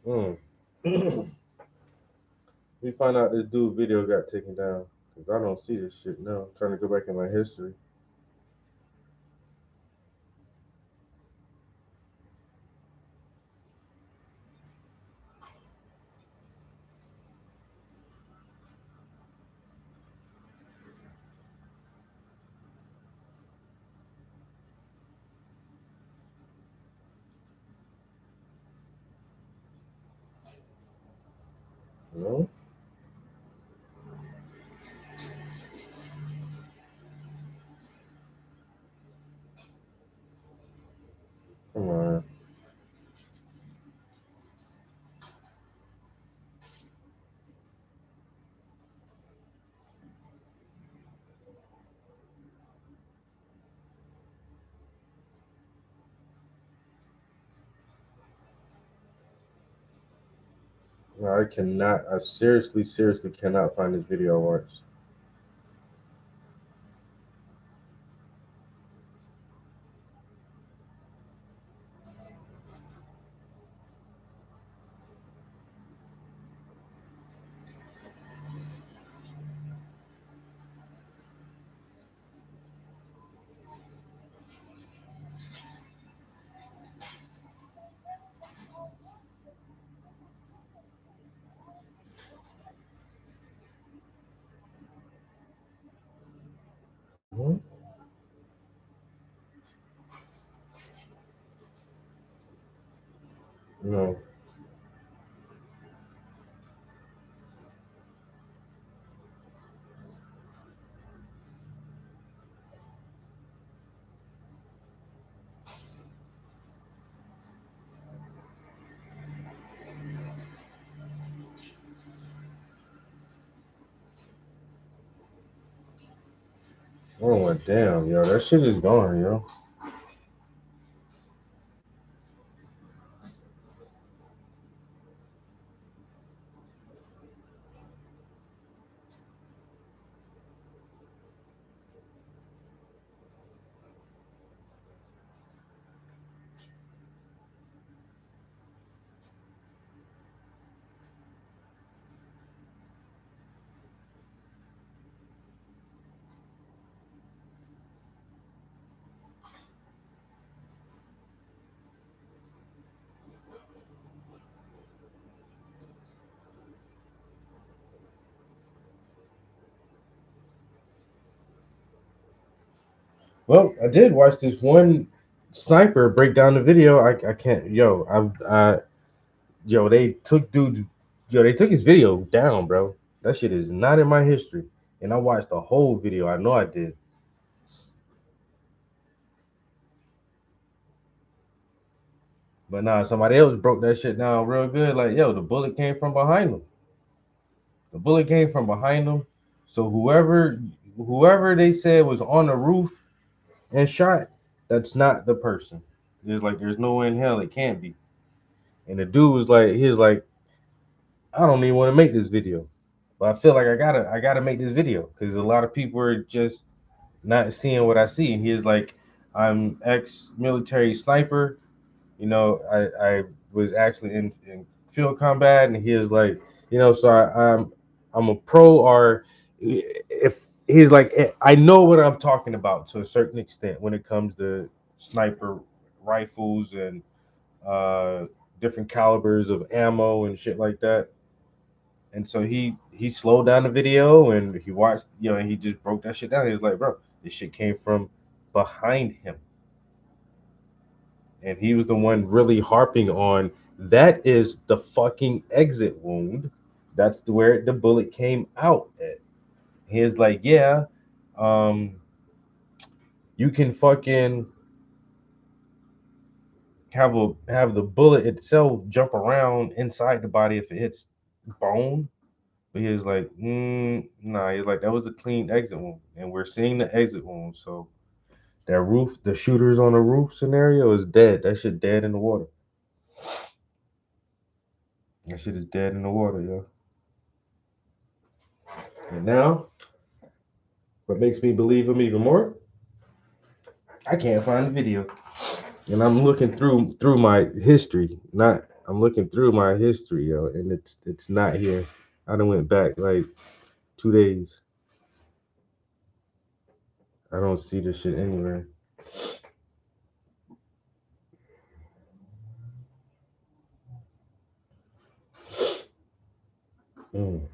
Mm. We find out this dude video got taken down because I don't see this shit now. I'm trying to go back in my history. No, come on. No, I cannot. I seriously, seriously cannot find this video I watched. Hmm? No. Oh, damn, yo, that shit is gone, yo. Well, I did watch this one sniper break down the video. I can't, yo, yo, they took dude, yo, they took his video down, bro. That shit is not in my history, and I watched the whole video. I know I did. But nah, somebody else broke that shit down real good. Like, yo, the bullet came from behind him. The bullet came from behind him. So whoever they said was on the roof and shot, that's not the person. There's no way in hell it can't be. And the dude was like, he was like, I don't even want to make this video, but I feel like I gotta make this video because a lot of people are just not seeing what I see. And he was like, I'm ex-military sniper. I was actually in field combat, and he was like, so I'm a pro, or if he's like, I know what I'm talking about to a certain extent when it comes to sniper rifles and uh, different calibers of ammo and shit like that. And so he slowed down the video and he watched, and he just broke that shit down. He was like, bro, this shit came from behind him. And he was the one really harping on that is the fucking exit wound. That's where the bullet came out at. He was like, yeah, um, you can fucking have the bullet itself jump around inside the body if it hits bone. But he was like, nah, he's like, that was a clean exit wound. And we're seeing the exit wound. So that roof, the shooters on the roof scenario is dead. That shit dead in the water. That shit is dead in the water, yo. And now, what makes me believe him even more? I can't find the video. And I'm looking through my history. Not I'm looking through my history, yo, and it's not here. I done went back like 2 days. I don't see this shit anywhere. Mm.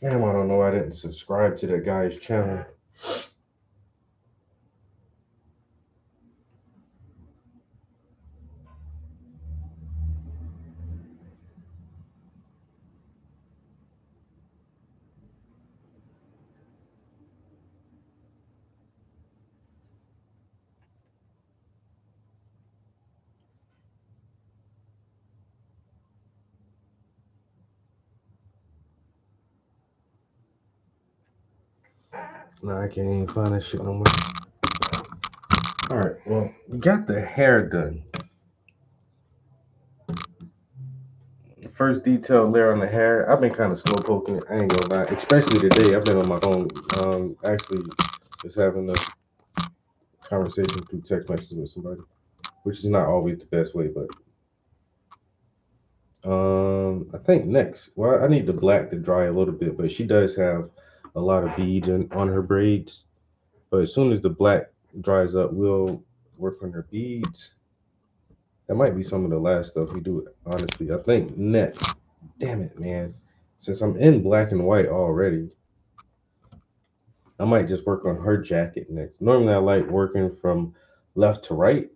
Damn, I don't know. I didn't subscribe to that guy's channel. No, I can't even find that shit no more. All right, well, we got the hair done. The first detailed layer on the hair. I've been kind of slow poking it. I ain't gonna lie, especially today. I've been on my phone, actually, just having a conversation through text messages with somebody, which is not always the best way, but I think next. Well, I need the black to dry a little bit, but she does have a lot of beads on her braids. But as soon as the black dries up, we'll work on her beads. That might be some of the last stuff we do, honestly. I think next. Damn it, man. Since I'm in black and white already, I might just work on her jacket next. Normally, I like working from left to right,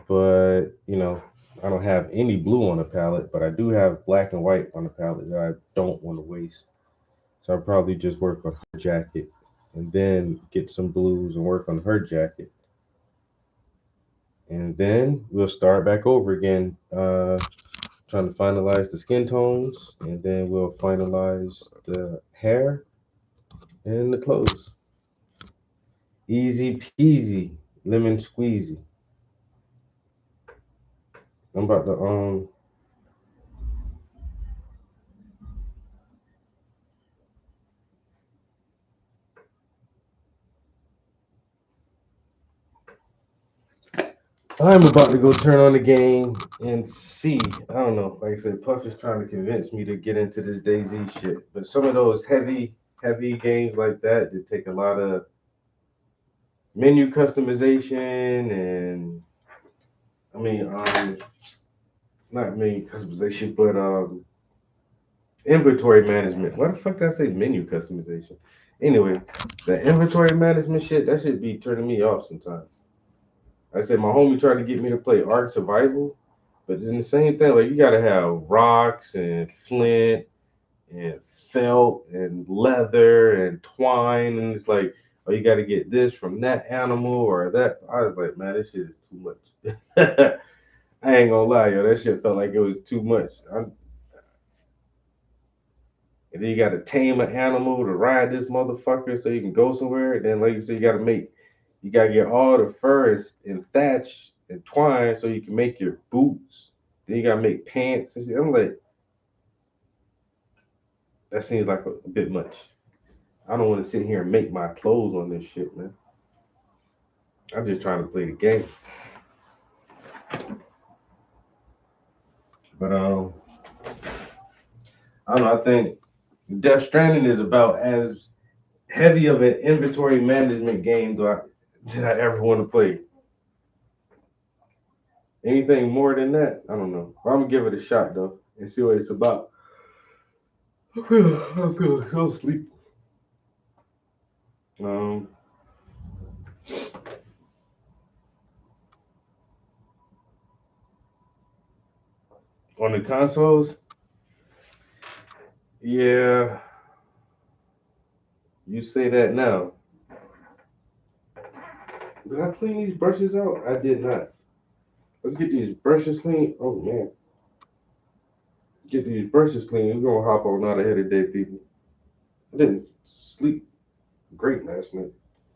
but I don't have any blue on the palette, but I do have black and white on the palette that I don't want to waste. So I'll probably just work on her jacket and then get some blues and work on her jacket. And then we'll start back over again, trying to finalize the skin tones, and then we'll finalize the hair and the clothes. Easy peasy, lemon squeezy. I'm about to I'm about to go turn on the game and see. I don't know. Like I said, Puff is trying to convince me to get into this DayZ shit. But some of those heavy games like that take a lot of menu customization and I mean, not menu customization, but inventory management. Why the fuck did I say menu customization? Anyway, the inventory management shit, that should be turning me off sometimes. I said my homie tried to get me to play Ark Survival, but then the same thing, like you gotta have rocks and flint and felt and leather and twine, and it's like, oh, you gotta get this from that animal or that. I was like, man, this shit is too much. I ain't gonna lie, yo, that shit felt like it was too much. And then you gotta tame an animal to ride this motherfucker so you can go somewhere. And then, like you said, you gotta get all the fur and thatch and twine so you can make your boots. Then you gotta make pants and shit. I'm like, that seems like a bit much. I don't want to sit here and make my clothes on this shit, man. I'm just trying to play the game. But I don't know. I think Death Stranding is about as heavy of an inventory management game that I ever want to play. Anything more than that, I don't know. I'm gonna give it a shot though and see what it's about. I feel so sleepy. On the consoles, yeah, you say that now. Did I clean these brushes out? I did not. Let's get these brushes clean. Oh man, get these brushes clean. We're gonna hop on out of here today, people. I didn't sleep great last night.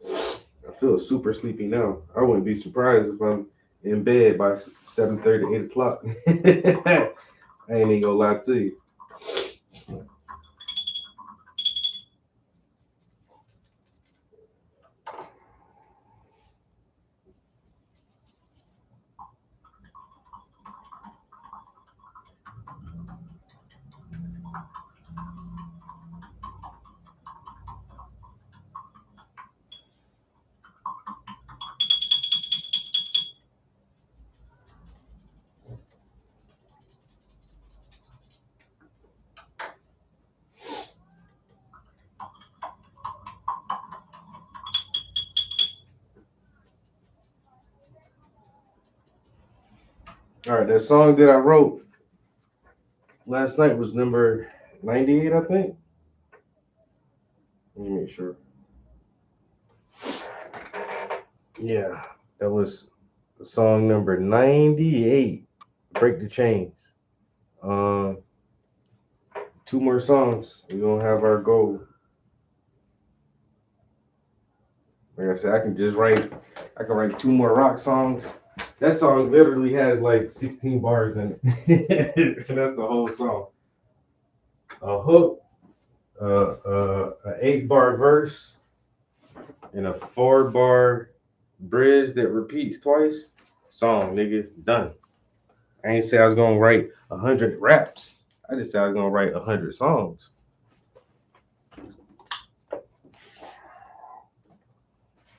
I feel super sleepy now. I wouldn't be surprised if I'm in bed by 7:30, 8 o'clock. I ain't even gonna lie to you. All right, that song that I wrote last night was number 98, I think. Let me make sure. Yeah, that was song number 98. Break the Chains. Um, two more songs. We're gonna have our goal. Like I said, I can write two more rock songs. That song literally has like 16 bars in it. And that's the whole song. A hook, an 8-bar verse, and a 4-bar bridge that repeats twice. Song, nigga, done. I ain't say I was gonna write 100 raps. I just said I was gonna write 100 songs.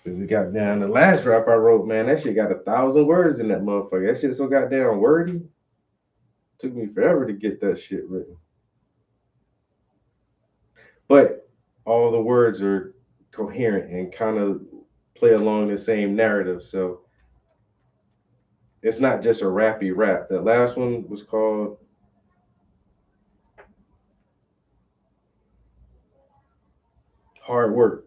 Cause it got down the last rap I wrote, man. That shit got 1,000 words in that motherfucker. That shit so goddamn wordy. Took me forever to get that shit written. But all the words are coherent and kind of play along the same narrative. So it's not just a rappy rap. That last one was called Hard Work.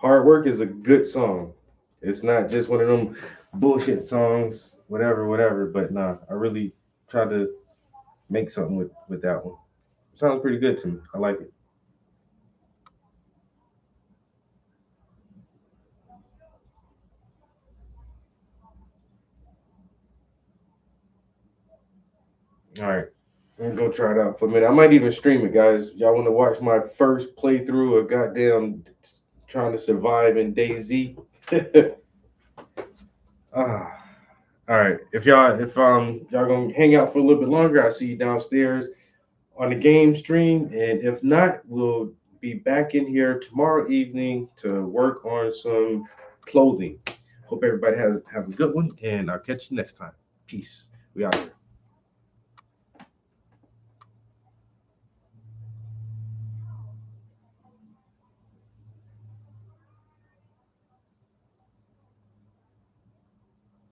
Hard Work is a good song. It's not just one of them bullshit songs, whatever. But nah, I really tried to make something with that one. Sounds pretty good to me. I like it. All right. I'm gonna go try it out for a minute. I might even stream it, guys. Y'all want to watch my first playthrough of goddamn trying to survive in DayZ? Ah, all right. If y'all gonna hang out for a little bit longer, I'll see you downstairs on the game stream. And if not, we'll be back in here tomorrow evening to work on some clothing. Hope everybody have a good one, and I'll catch you next time. Peace. We out here.